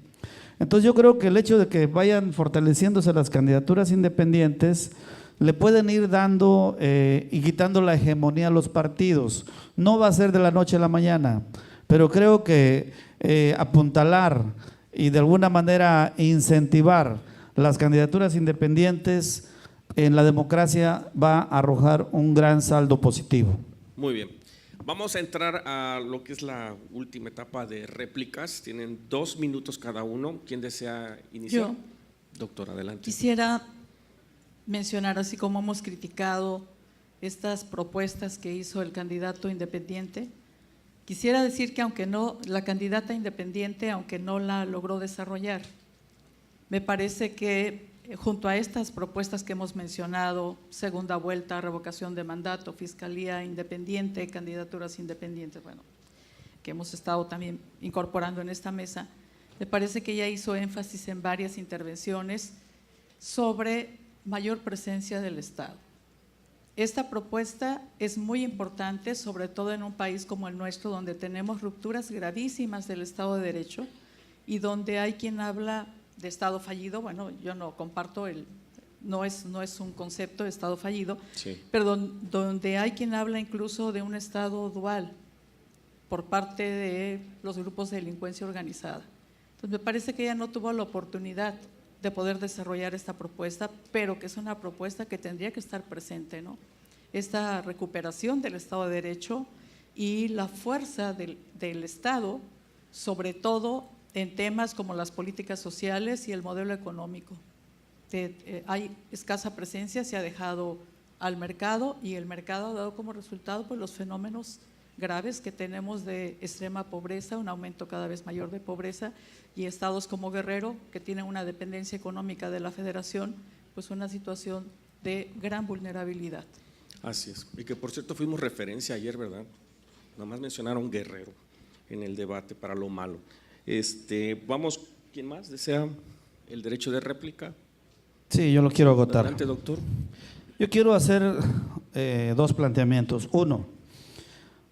Entonces yo creo que el hecho de que vayan fortaleciéndose las candidaturas independientes le pueden ir dando y quitando la hegemonía a los partidos. No va a ser de la noche a la mañana, pero creo que apuntalar y de alguna manera incentivar las candidaturas independientes en la democracia va a arrojar un gran saldo positivo. Muy bien. Vamos a entrar a lo que es la última etapa de réplicas. Tienen 2 minutos cada uno. ¿Quién desea iniciar? Yo. Doctor, adelante. Quisiera mencionar, así como hemos criticado estas propuestas que hizo el candidato independiente, quisiera decir que la candidata independiente, aunque no la logró desarrollar, me parece que junto a estas propuestas que hemos mencionado, segunda vuelta, revocación de mandato, fiscalía independiente, candidaturas independientes, bueno, que hemos estado también incorporando en esta mesa, me parece que ella hizo énfasis en varias intervenciones sobre mayor presencia del Estado. Esta propuesta es muy importante, sobre todo en un país como el nuestro, donde tenemos rupturas gravísimas del Estado de Derecho y donde hay quien habla de Estado fallido. Bueno, yo no comparto no es un concepto de Estado fallido, Sí. pero donde hay quien habla incluso de un Estado dual por parte de los grupos de delincuencia organizada. Entonces me parece que ella no tuvo la oportunidad de poder desarrollar esta propuesta, pero que es una propuesta que tendría que estar presente, ¿no? Esta recuperación del Estado de Derecho y la fuerza del Estado, sobre todo en temas como las políticas sociales y el modelo económico. Hay escasa presencia, se ha dejado al mercado y el mercado ha dado como resultado pues, los fenómenos graves que tenemos de extrema pobreza, un aumento cada vez mayor de pobreza, y estados como Guerrero, que tienen una dependencia económica de la Federación, pues una situación de gran vulnerabilidad. Así es. Y que por cierto fuimos referencia ayer, ¿verdad? Nomás mencionaron Guerrero en el debate para lo malo. Vamos, ¿quién más desea el derecho de réplica? Sí, yo lo quiero agotar. Adelante, doctor. Yo quiero hacer 2 planteamientos. Uno,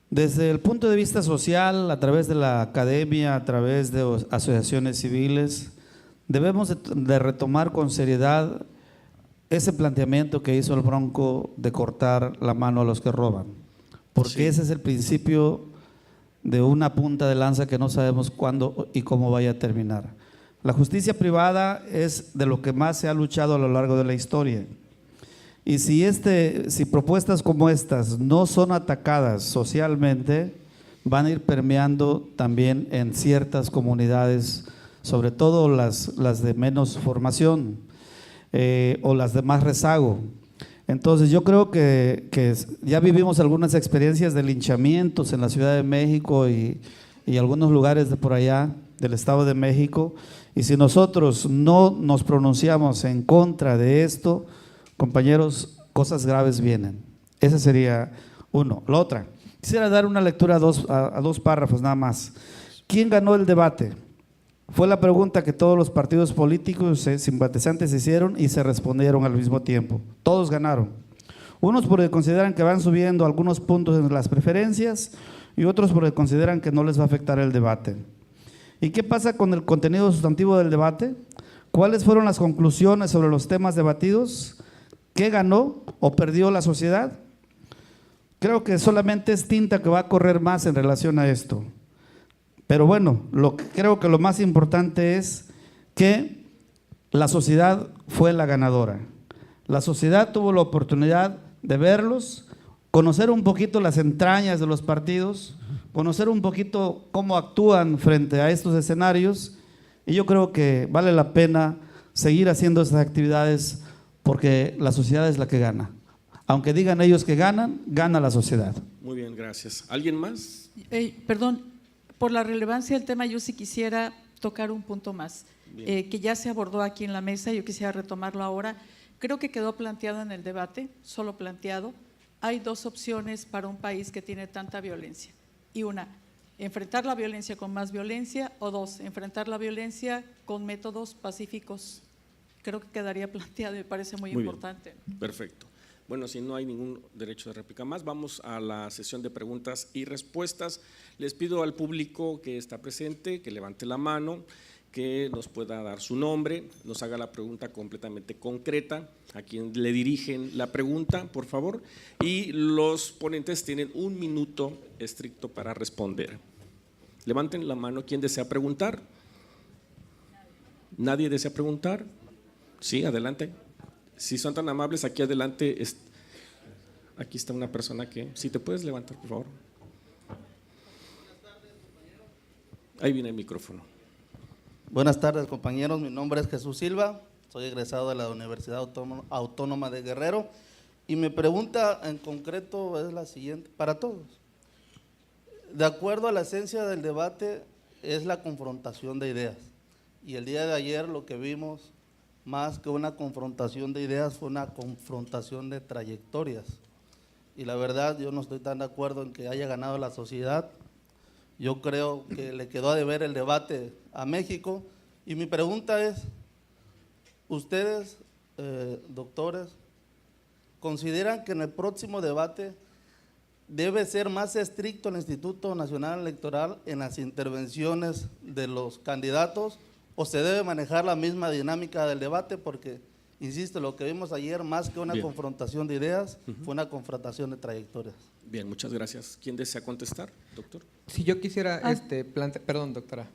desde el punto de vista social, a través de la academia, a través de asociaciones civiles, debemos de retomar con seriedad ese planteamiento que hizo el Bronco de cortar la mano a los que roban, porque Sí. ese es el principio de una punta de lanza que no sabemos cuándo y cómo vaya a terminar. La justicia privada es de lo que más se ha luchado a lo largo de la historia. Y si propuestas como estas no son atacadas socialmente, van a ir permeando también en ciertas comunidades, sobre todo las de menos formación o las de más rezago. Entonces yo creo que ya vivimos algunas experiencias de linchamientos en la Ciudad de México y algunos lugares de por allá del Estado de México, y si nosotros no nos pronunciamos en contra de esto, compañeros, cosas graves vienen. Ese sería uno. La otra, quisiera dar una lectura a 2 párrafos nada más. ¿Quién ganó el debate? Fue la pregunta que todos los partidos políticos simpatizantes hicieron y se respondieron al mismo tiempo. Todos ganaron. Unos porque consideran que van subiendo algunos puntos en las preferencias y otros porque consideran que no les va a afectar el debate. ¿Y qué pasa con el contenido sustantivo del debate? ¿Cuáles fueron las conclusiones sobre los temas debatidos? ¿Qué ganó o perdió la sociedad? Creo que solamente es tinta que va a correr más en relación a esto. Pero bueno, creo que lo más importante es que la sociedad fue la ganadora. La sociedad tuvo la oportunidad de verlos, conocer un poquito las entrañas de los partidos, conocer un poquito cómo actúan frente a estos escenarios, y yo creo que vale la pena seguir haciendo esas actividades porque la sociedad es la que gana. Aunque digan ellos que ganan, gana la sociedad. Muy bien, gracias. ¿Alguien más? Perdón, por la relevancia del tema yo sí quisiera tocar un punto más, que ya se abordó aquí en la mesa, yo quisiera retomarlo ahora. Creo que quedó planteado en el debate, solo planteado. Hay 2 opciones para un país que tiene tanta violencia. Y una, enfrentar la violencia con más violencia, o 2, enfrentar la violencia con métodos pacíficos. Creo que quedaría planteado y me parece muy importante. Bien, perfecto. Bueno, si no hay ningún derecho de réplica más, vamos a la sesión de preguntas y respuestas. Les pido al público que está presente que levante la mano, que nos pueda dar su nombre, nos haga la pregunta completamente concreta, a quien le dirigen la pregunta, por favor, y los ponentes tienen 1 minuto estricto para responder. Levanten la mano quien desea preguntar. ¿Nadie desea preguntar? Sí, adelante. Si son tan amables, aquí adelante, aquí está una persona que… Si te puedes levantar, por favor. Ahí viene el micrófono. Buenas tardes, compañeros. Mi nombre es Jesús Silva, soy egresado de la Universidad Autónoma de Guerrero y mi pregunta en concreto es la siguiente, para todos. De acuerdo a la esencia del debate es la confrontación de ideas y el día de ayer lo que vimos, más que una confrontación de ideas, fue una confrontación de trayectorias y la verdad yo no estoy tan de acuerdo en que haya ganado la sociedad. Yo creo que le quedó a deber el debate a México y mi pregunta es, ustedes, doctores, ¿consideran que en el próximo debate debe ser más estricto el Instituto Nacional Electoral en las intervenciones de los candidatos o se debe manejar la misma dinámica del debate? Porque, insisto, lo que vimos ayer, más que una Bien. confrontación de ideas, fue una confrontación de trayectorias. Bien, muchas gracias. ¿Quién desea contestar, doctor? Si yo quisiera perdón, doctora.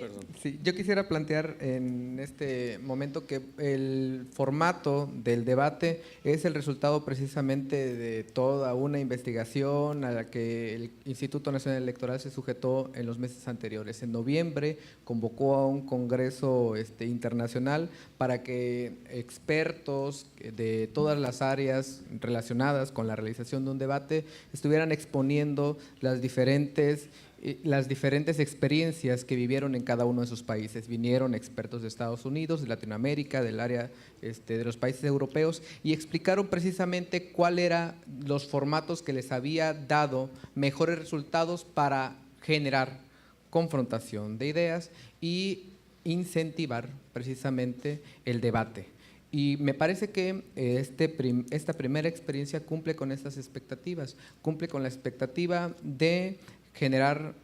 Perdón. Sí, yo quisiera plantear en este momento que el formato del debate es el resultado precisamente de toda una investigación a la que el Instituto Nacional Electoral se sujetó en los meses anteriores. En noviembre convocó a un congreso internacional para que expertos de todas las áreas relacionadas con la realización de un debate estuvieran exponiendo las diferentes experiencias que vivieron en cada uno de sus países. Vinieron expertos de Estados Unidos, de Latinoamérica, del área de los países europeos y explicaron precisamente cuáles eran los formatos que les había dado mejores resultados para generar confrontación de ideas y incentivar precisamente el debate. Y me parece que esta primera experiencia cumple con estas expectativas, cumple con la expectativa de generar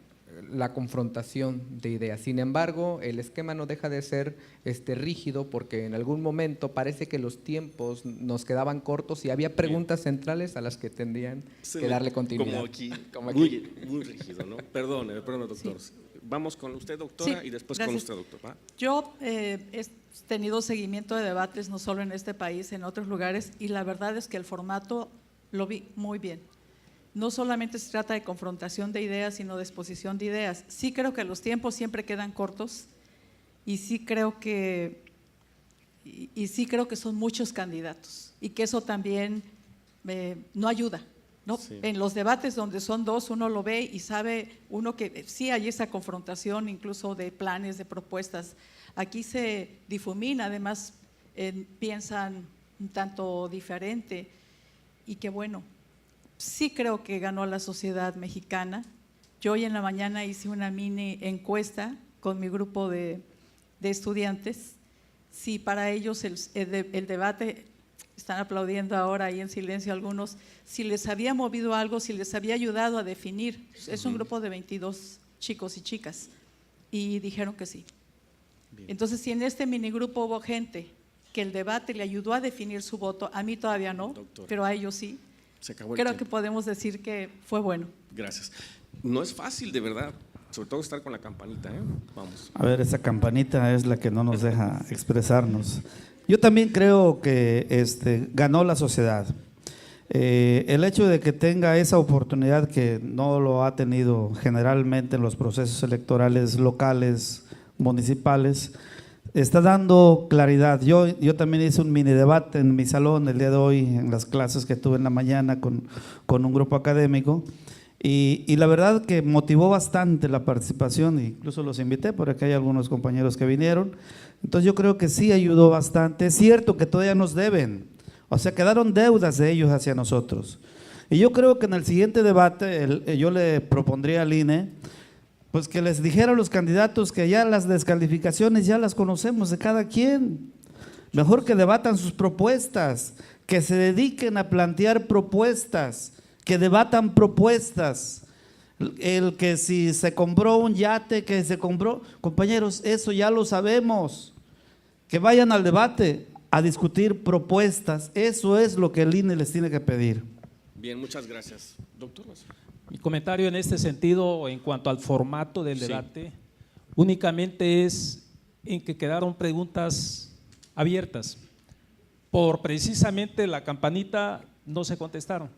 la confrontación de ideas. Sin embargo, el esquema no deja de ser rígido porque en algún momento parece que los tiempos nos quedaban cortos y había preguntas centrales a las que tendrían que darle continuidad. Como aquí. Muy rígido, ¿no? Perdón, doctor. Sí. Vamos con usted, doctora, sí, y después gracias. con usted, doctor. ¿Va? Yo he tenido seguimiento de debates no solo en este país, en otros lugares, y la verdad es que el formato lo vi muy bien. No solamente se trata de confrontación de ideas, sino de exposición de ideas. Sí creo que los tiempos siempre quedan cortos y sí creo que son muchos candidatos y que eso también no ayuda, ¿no? Sí. En los debates donde son dos, uno lo ve y sabe uno que sí hay esa confrontación incluso de planes, de propuestas. Aquí se difumina, además piensan un tanto diferente y que bueno, sí creo que ganó la sociedad mexicana. Yo hoy en la mañana hice una mini encuesta con mi grupo de estudiantes. Si para ellos el debate, están aplaudiendo ahora ahí en silencio algunos, si les había movido algo, si les había ayudado a definir. Es un grupo de 22 chicos y chicas y dijeron que sí. Bien. Entonces, si en este minigrupo hubo gente que el debate le ayudó a definir su voto, a mí todavía no, Doctora. pero a ellos sí. Se acabó el Creo tiempo. que podemos decir que fue bueno. Gracias. No es fácil, de verdad, sobre todo estar con la campanita, ¿eh? Vamos. A ver, esa campanita es la que no nos deja expresarnos. Yo también creo que ganó la sociedad. El hecho de que tenga esa oportunidad que no lo ha tenido generalmente en los procesos electorales locales, municipales, está dando claridad. Yo también hice un mini debate en mi salón el día de hoy, en las clases que tuve en la mañana con un grupo académico, y la verdad que motivó bastante la participación, incluso los invité porque hay algunos compañeros que vinieron. Entonces yo creo que sí ayudó bastante. Es cierto que todavía nos deben, o sea, quedaron deudas de ellos hacia nosotros. Y yo creo que en el siguiente debate yo le propondría al INE pues que les dijera a los candidatos que ya las descalificaciones ya las conocemos de cada quien. Mejor que debatan sus propuestas, que se dediquen a plantear propuestas, que debatan propuestas. El que si se compró un yate, que se compró, compañeros, eso ya lo sabemos. Que vayan al debate a discutir propuestas, eso es lo que el INE les tiene que pedir. Bien, muchas gracias. Doctor. Mi comentario en este sentido, en cuanto al formato del Sí. debate, únicamente es en que quedaron preguntas abiertas. Por precisamente la campanita no se contestaron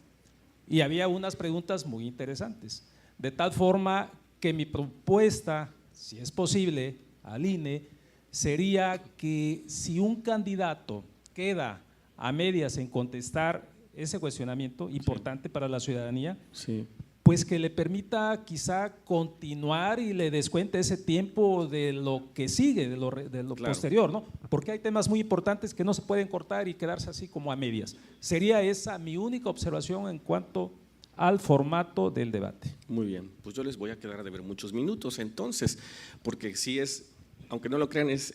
y había unas preguntas muy interesantes. De tal forma que mi propuesta, si es posible, al INE, sería que si un candidato queda a medias en contestar ese cuestionamiento importante para la ciudadanía, Sí. pues que le permita quizá continuar y le descuente ese tiempo de lo que sigue, de lo Claro. posterior, ¿no? Porque hay temas muy importantes que no se pueden cortar y quedarse así como a medias. Sería esa mi única observación en cuanto al formato del debate. Muy bien, pues yo les voy a quedar a deber muchos minutos entonces, porque sí es, aunque no lo crean, es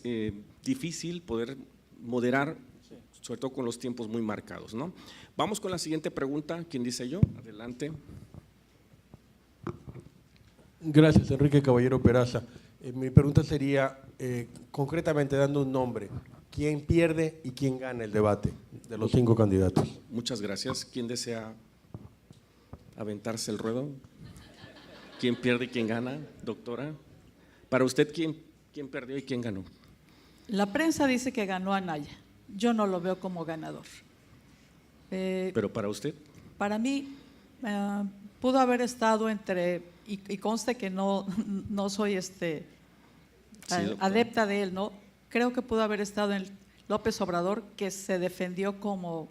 difícil poder moderar, sobre todo con los tiempos muy marcados, ¿no? Vamos con la siguiente pregunta. ¿Quién dice yo? Adelante. Gracias, Enrique Caballero Peraza. Mi pregunta sería, concretamente dando un nombre, ¿quién pierde y quién gana el debate de los 5 candidatos? Muchas gracias. ¿Quién desea aventarse el ruedo? ¿Quién pierde y quién gana, doctora? Para usted, ¿quién perdió y quién ganó? La prensa dice que ganó Anaya. Yo no lo veo como ganador. Pero para usted, Para mí, pudo haber estado entre, y conste que no soy doctora. adepta de él, ¿no? Creo que pudo haber estado en López Obrador, que se defendió como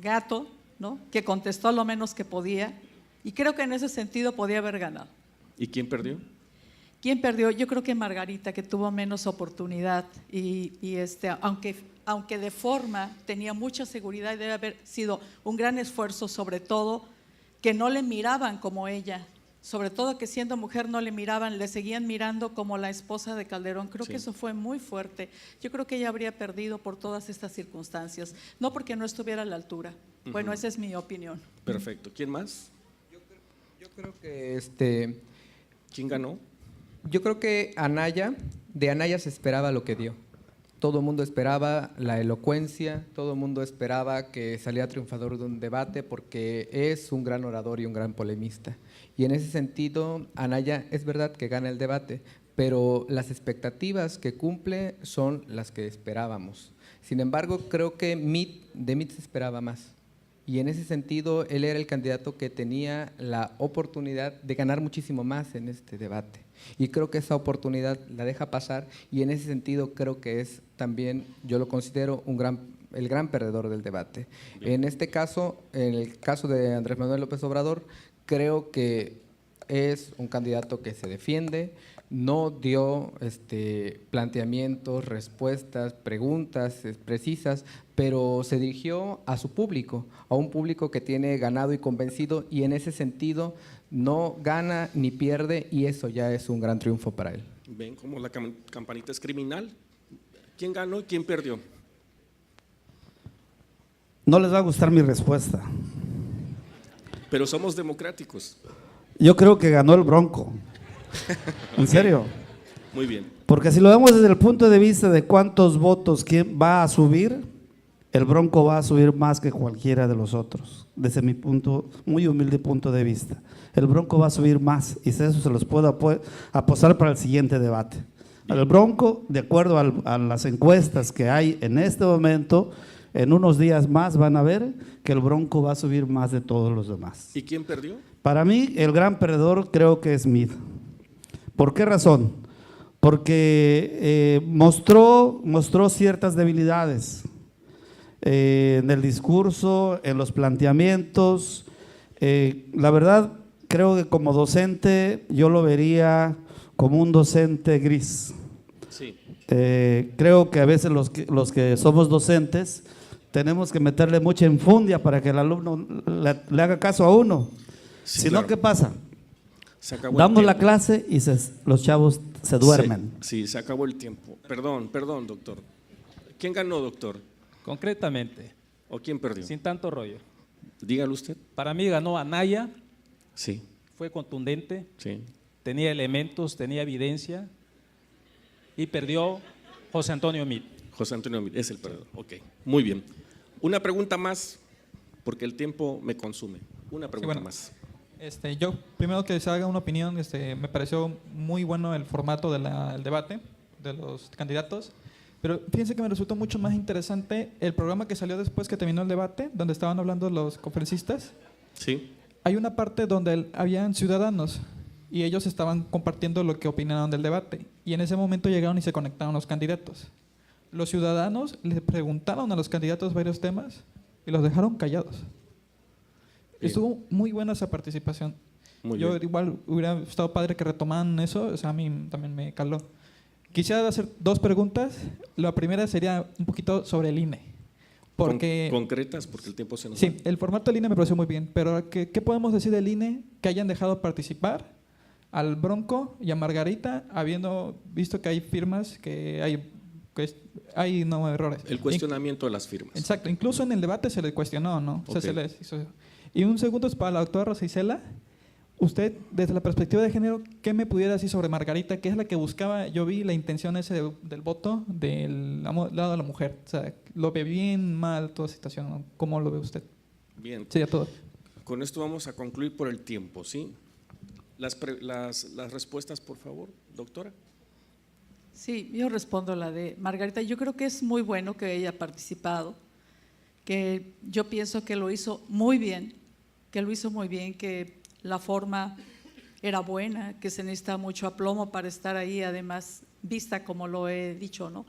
gato, ¿no? Que contestó lo menos que podía, y creo que en ese sentido podía haber ganado. ¿y quién perdió? ¿Quién perdió? Yo creo que Margarita, que tuvo menos oportunidad y aunque de forma tenía mucha seguridad y debe haber sido un gran esfuerzo, sobre todo que no le miraban como ella, sobre todo que siendo mujer no le miraban, le seguían mirando como la esposa de Calderón. Creo Sí. que eso fue muy fuerte. Yo creo que ella habría perdido por todas estas circunstancias, no porque no estuviera a la altura. Bueno, esa es mi opinión. Perfecto. ¿Quién más? Yo creo que ¿Quién ganó? Yo creo que de Anaya se esperaba lo que dio. Todo el mundo esperaba la elocuencia, todo el mundo esperaba que saliera triunfador de un debate porque es un gran orador y un gran polemista. Y en ese sentido, Anaya es verdad que gana el debate, pero las expectativas que cumple son las que esperábamos. Sin embargo, creo que de Mitt se esperaba más. Y en ese sentido, él era el candidato que tenía la oportunidad de ganar muchísimo más en este debate. Y creo que esa oportunidad la deja pasar y en ese sentido creo que es también, yo lo considero el gran perdedor del debate. En este caso, en el caso de Andrés Manuel López Obrador, creo que es un candidato que se defiende, no dio planteamientos, respuestas, preguntas precisas, pero se dirigió a su público, a un público que tiene ganado y convencido, y en ese sentido no gana ni pierde, y eso ya es un gran triunfo para él. ¿Ven cómo la campanita es criminal? ¿Quién ganó y quién perdió? No les va a gustar mi respuesta. Pero somos democráticos. Yo creo que ganó el Bronco. ¿En serio? Muy bien. Porque si lo vemos desde el punto de vista de cuántos votos quién va a subir, el Bronco va a subir más que cualquiera de los otros, desde mi muy humilde punto de vista. El Bronco va a subir más y eso se los puedo apostar para el siguiente debate. El Bronco, de acuerdo a las encuestas que hay en este momento, en unos días más van a ver que el Bronco va a subir más de todos los demás. ¿Y quién perdió? Para mí, el gran perdedor creo que es Mitt. ¿Por qué razón? Porque mostró ciertas debilidades en el discurso, en los planteamientos. La verdad, creo que como docente yo lo vería como un docente gris. Sí. Creo que a veces los que somos docentes tenemos que meterle mucha enfundia para que el alumno le haga caso a uno. Sí, Si claro. no, ¿qué pasa? Se acabó Damos el la tiempo. clase y los chavos se duermen. Sí, se acabó el tiempo. Perdón, doctor. ¿Quién ganó, doctor? Concretamente, ¿O quién perdió? sin tanto rollo. Dígalo usted. Para mí ganó Anaya, Sí, fue contundente, sí. tenía elementos, tenía evidencia, y perdió José Antonio Mitt. José Antonio Mitt es el perdedor. Ok, muy bien. Una pregunta más, porque el tiempo me consume. Una pregunta bueno. más. Yo primero que se haga una opinión, me pareció muy bueno el formato del debate de los candidatos, pero fíjense que me resultó mucho más interesante el programa que salió después que terminó el debate, donde estaban hablando los conferencistas. Sí. Hay una parte donde habían ciudadanos y ellos estaban compartiendo lo que opinaron del debate, y en ese momento llegaron y se conectaron los candidatos. Los ciudadanos les preguntaron a los candidatos varios temas y los dejaron callados. Estuvo muy buena esa participación. Yo igual hubiera estado padre que retomaran eso, o sea, a mí también me caló. Quisiera hacer dos preguntas. La primera sería un poquito sobre el INE. Porque, concretas, porque el tiempo se nos sí, va. el formato del INE me pareció muy bien, pero ¿qué podemos decir del INE que hayan dejado participar al Bronco y a Margarita, habiendo visto que hay firmas, que hay no errores? El cuestionamiento de las firmas. Exacto, incluso en el debate se le cuestionó, ¿no? O sea, Ok. se les hizo. Y un segundo es para la doctora Rosa Isela. Usted, desde la perspectiva de género, ¿qué me pudiera decir sobre Margarita? ¿Qué es la que buscaba? Yo vi la intención del voto del lado de la mujer. O sea, ¿lo ve bien, mal, toda situación? ¿No? ¿Cómo lo ve usted? Bien. Sería todo. Con esto vamos a concluir por el tiempo, ¿sí? Las respuestas, por favor, doctora. Sí, yo respondo la de Margarita. Yo creo que es muy bueno que ella haya participado, que yo pienso que lo hizo muy bien, que la forma era buena, que se necesita mucho aplomo para estar ahí, además vista como lo he dicho, ¿no?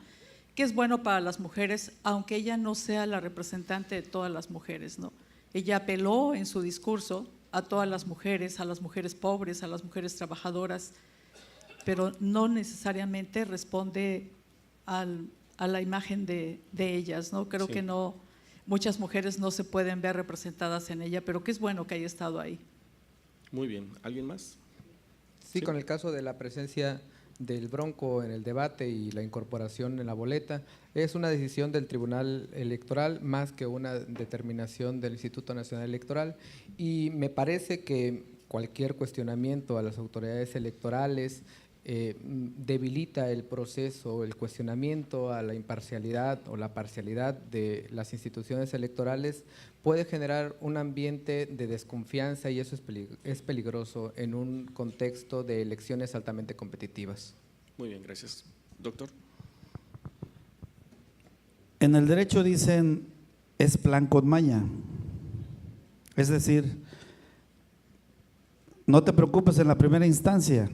Que es bueno para las mujeres, aunque ella no sea la representante de todas las mujeres, ¿no? Ella apeló en su discurso a todas las mujeres, a las mujeres pobres, a las mujeres trabajadoras, pero no necesariamente responde a la imagen de ellas, ¿no? Creo Sí. que no, muchas mujeres no se pueden ver representadas en ella, pero que es bueno que haya estado ahí. Muy bien. ¿Alguien más? Sí, con el caso de la presencia del Bronco en el debate y la incorporación en la boleta, es una decisión del Tribunal Electoral más que una determinación del Instituto Nacional Electoral, y me parece que cualquier cuestionamiento a las autoridades electorales debilita el proceso, el cuestionamiento a la imparcialidad o la parcialidad de las instituciones electorales puede generar un ambiente de desconfianza, y eso es peligroso en un contexto de elecciones altamente competitivas. Muy bien, gracias. Doctor. En el derecho dicen es plan con maña. Es decir, no te preocupes en la primera instancia,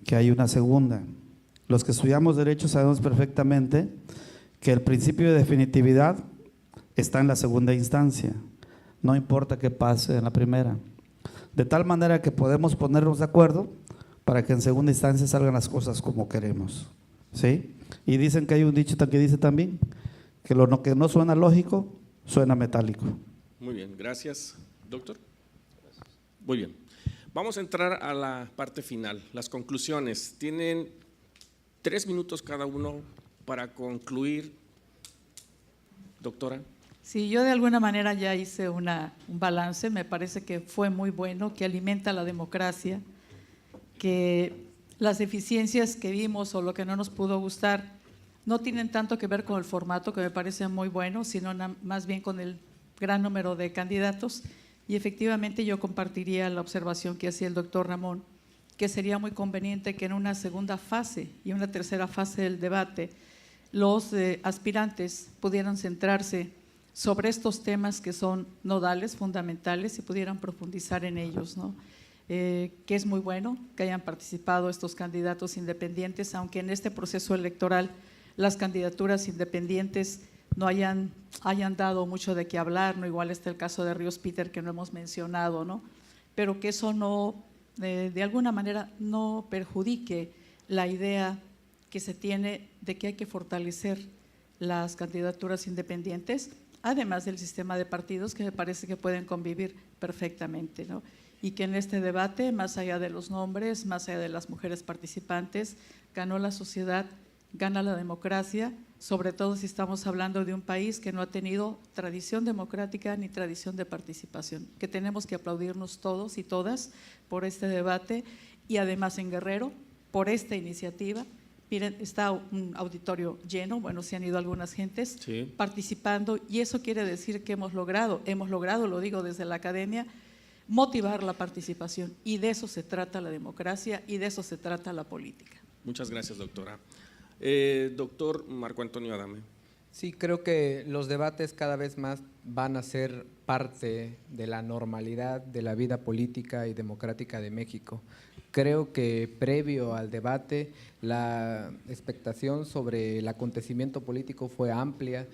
que hay una segunda. Los que estudiamos derecho sabemos perfectamente que el principio de definitividad está en la segunda instancia, no importa qué pase en la primera. De tal manera que podemos ponernos de acuerdo para que en segunda instancia salgan las cosas como queremos, ¿sí? Y dicen que hay un dicho que dice también que lo que no suena lógico, suena metálico. Muy bien, gracias. Doctor. Muy bien. Vamos a entrar a la parte final, las conclusiones. Tienen 3 minutos cada uno para concluir. Doctora. Sí, yo de alguna manera ya hice un balance, me parece que fue muy bueno, que alimenta la democracia, que las deficiencias que vimos o lo que no nos pudo gustar no tienen tanto que ver con el formato, que me parece muy bueno, sino más bien con el gran número de candidatos. Y efectivamente yo compartiría la observación que hacía el doctor Ramón, que sería muy conveniente que en una segunda fase y una tercera fase del debate los aspirantes pudieran centrarse sobre estos temas que son nodales, fundamentales, y pudieran profundizar en ellos, ¿no? Que es muy bueno que hayan participado estos candidatos independientes, aunque en este proceso electoral las candidaturas independientes no hayan dado mucho de qué hablar, ¿no? Igual está el caso de Ríos Peter, que no hemos mencionado, ¿no? Pero que eso no, de alguna manera, no perjudique la idea que se tiene de que hay que fortalecer las candidaturas independientes, además del sistema de partidos, que me parece que pueden convivir perfectamente, ¿no? Y que en este debate, más allá de los nombres, más allá de las mujeres participantes, ganó la sociedad, gana la democracia, sobre todo si estamos hablando de un país que no ha tenido tradición democrática ni tradición de participación, que tenemos que aplaudirnos todos y todas por este debate, y además en Guerrero, por esta iniciativa. Miren, está un auditorio lleno, bueno, se han ido algunas gentes participando, y eso quiere decir que hemos logrado, lo digo desde la academia, motivar la participación, y de eso se trata la democracia y de eso se trata la política. Muchas gracias, doctora. Doctor Marco Antonio Adame. Sí, creo que los debates cada vez más van a ser parte de la normalidad de la vida política y democrática de México. Creo que previo al debate la expectación sobre el acontecimiento político fue amplia.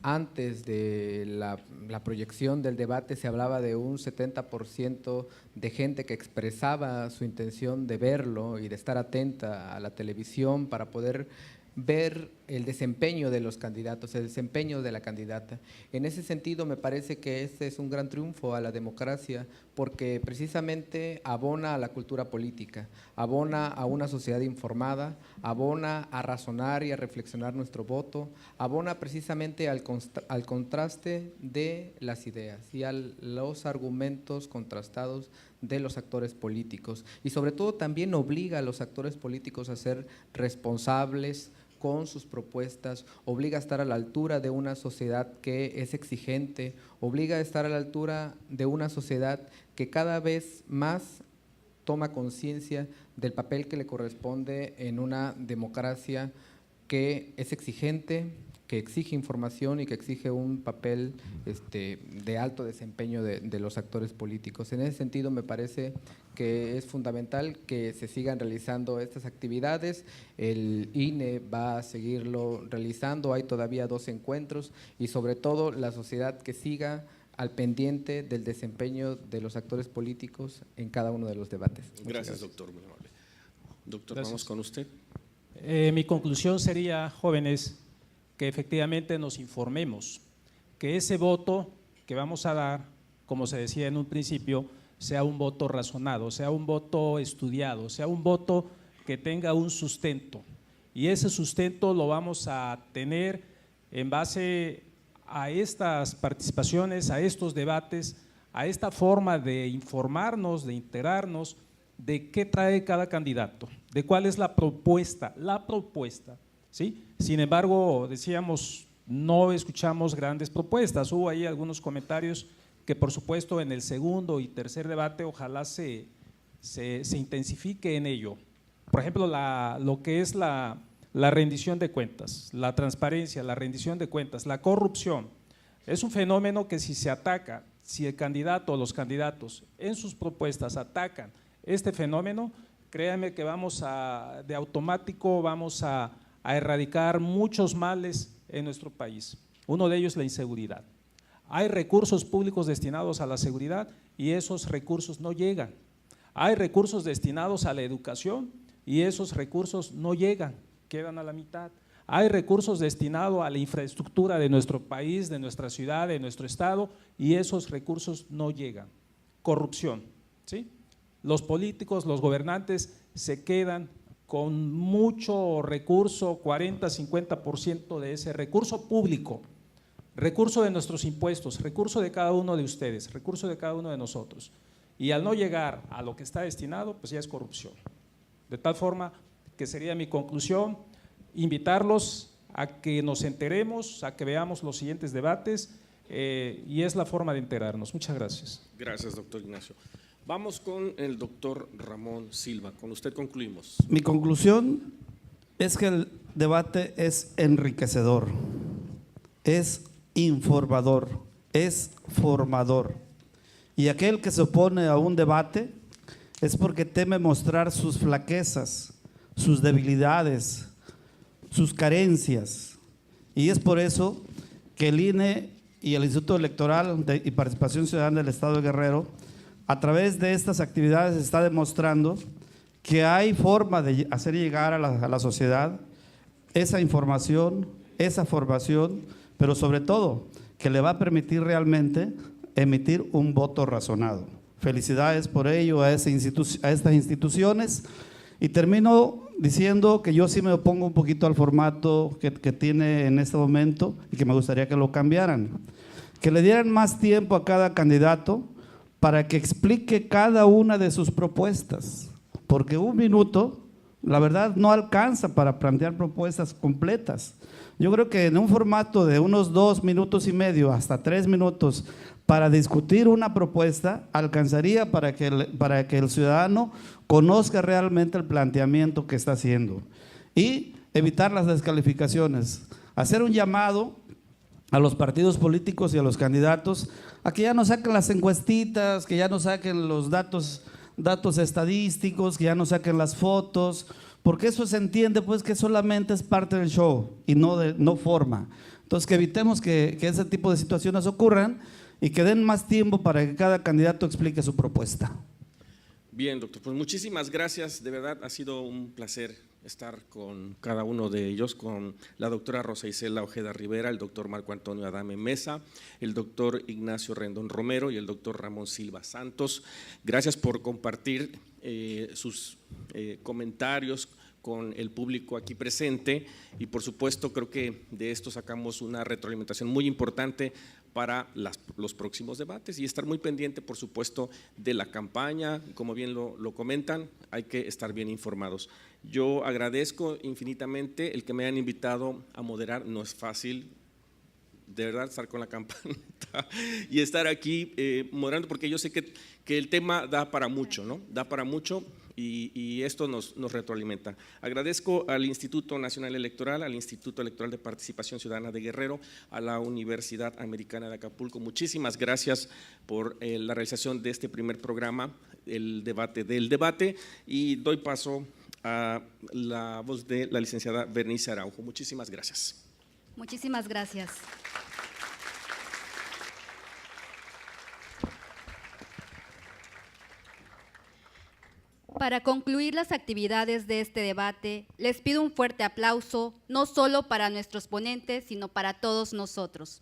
Antes de la proyección del debate se hablaba de un 70% de gente que expresaba su intención de verlo y de estar atenta a la televisión para poder ver el desempeño de los candidatos, el desempeño de la candidata. En ese sentido me parece que este es un gran triunfo a la democracia porque precisamente abona a la cultura política, abona a una sociedad informada, abona a razonar y a reflexionar nuestro voto, abona precisamente al contraste de las ideas y a los argumentos contrastados de los actores políticos y sobre todo también obliga a los actores políticos a ser responsables con sus propuestas, obliga a estar a la altura de una sociedad que es exigente, obliga a estar a la altura de una sociedad que cada vez más toma conciencia del papel que le corresponde en una democracia que es exigente, que exige información y que exige un papel de alto desempeño de los actores políticos. En ese sentido me parece que es fundamental que se sigan realizando estas actividades. El INE va a seguirlo realizando, hay todavía 2 encuentros y sobre todo la sociedad que siga al pendiente del desempeño de los actores políticos en cada uno de los debates. Gracias, doctor. Muy amable. Doctor, Gracias. vamos con usted. Mi conclusión sería, jóvenes, que efectivamente nos informemos, que ese voto que vamos a dar, como se decía en un principio, sea un voto razonado, sea un voto estudiado, sea un voto que tenga un sustento. Y ese sustento lo vamos a tener en base a estas participaciones, a estos debates, a esta forma de informarnos, de enterarnos de qué trae cada candidato, de cuál es la propuesta, ¿sí? Sin embargo, decíamos, no escuchamos grandes propuestas, hubo ahí algunos comentarios que por supuesto en el segundo y tercer debate ojalá se intensifique en ello. Por ejemplo, lo que es la rendición de cuentas, la transparencia, la rendición de cuentas, la corrupción, es un fenómeno que si se ataca, si el candidato o los candidatos en sus propuestas atacan este fenómeno, créanme que de automático vamos a erradicar muchos males en nuestro país. Uno de ellos es la inseguridad. Hay recursos públicos destinados a la seguridad y esos recursos no llegan. Hay recursos destinados a la educación y esos recursos no llegan, quedan a la mitad. Hay recursos destinados a la infraestructura de nuestro país, de nuestra ciudad, de nuestro estado y esos recursos no llegan. Corrupción, ¿sí? Los políticos, los gobernantes se quedan con mucho recurso, 40, 50% de ese recurso público, recurso de nuestros impuestos, recurso de cada uno de ustedes, recurso de cada uno de nosotros. Y al no llegar a lo que está destinado, pues ya es corrupción. De tal forma que sería mi conclusión, invitarlos a que nos enteremos, a que veamos los siguientes debates y es la forma de enterarnos. Muchas gracias. Gracias, doctor Ignacio. Vamos con el doctor Ramón Silva. Con usted concluimos. Mi conclusión es que el debate es enriquecedor, es informador, es formador. Y aquel que se opone a un debate es porque teme mostrar sus flaquezas, sus debilidades, sus carencias. Y es por eso que el INE y el Instituto Electoral y Participación Ciudadana del Estado de Guerrero, a través de estas actividades, está demostrando que hay forma de hacer llegar a la sociedad esa información, esa formación, pero sobre todo que le va a permitir realmente emitir un voto razonado. Felicidades por ello a estas instituciones. Y termino diciendo que yo sí me opongo un poquito al formato que tiene en este momento y que me gustaría que lo cambiaran. Que le dieran más tiempo a cada candidato para que explique cada una de sus propuestas. Porque un minuto la verdad no alcanza para plantear propuestas completas. Yo creo que en un formato de unos 2 minutos y medio hasta 3 minutos para discutir una propuesta alcanzaría para que el ciudadano conozca realmente el planteamiento que está haciendo y evitar las descalificaciones. Hacer un llamado a los partidos políticos y a los candidatos a que ya no saquen las encuestitas, que ya no saquen los datos estadísticos, que ya no saquen las fotos, porque eso se entiende pues que solamente es parte del show y no forma. Entonces que evitemos que ese tipo de situaciones ocurran y que den más tiempo para que cada candidato explique su propuesta. Bien, doctor, pues muchísimas gracias, de verdad ha sido un placer estar con cada uno de ellos, con la doctora Rosa Isela Ojeda Rivera, el doctor Marco Antonio Adame Mesa, el doctor Ignacio Rendón Romero y el doctor Ramón Silva Santos. Gracias por compartir sus comentarios con el público aquí presente y por supuesto creo que de esto sacamos una retroalimentación muy importante para los próximos debates y estar muy pendiente por supuesto de la campaña, como bien lo comentan, hay que estar bien informados. Yo agradezco infinitamente el que me hayan invitado a moderar, no es fácil, de verdad, estar con la campanita y estar aquí moderando, porque yo sé que el tema da para mucho, ¿no? Da para mucho y esto nos retroalimenta. Agradezco al Instituto Nacional Electoral, al Instituto Electoral de Participación Ciudadana de Guerrero, a la Universidad Americana de Acapulco. Muchísimas gracias por la realización de este primer programa, el debate del debate, y doy paso a la voz de la licenciada Bernice Araujo. Muchísimas gracias. Muchísimas gracias. Para concluir las actividades de este debate, les pido un fuerte aplauso, no solo para nuestros ponentes, sino para todos nosotros.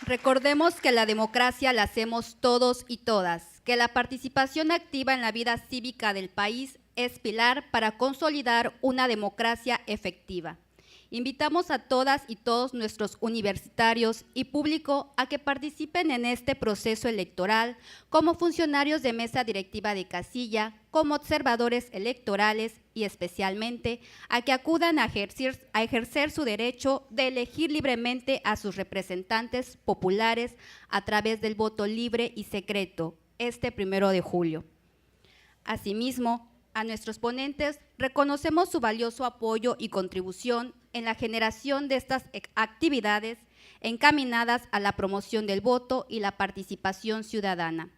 Recordemos que la democracia la hacemos todos y todas, que la participación activa en la vida cívica del país es pilar para consolidar una democracia efectiva. Invitamos a todas y todos nuestros universitarios y público a que participen en este proceso electoral como funcionarios de mesa directiva de casilla, como observadores electorales y especialmente a que acudan a ejercer su derecho de elegir libremente a sus representantes populares a través del voto libre y secreto este 1 de julio. Asimismo, a nuestros ponentes reconocemos su valioso apoyo y contribución en la generación de estas actividades encaminadas a la promoción del voto y la participación ciudadana.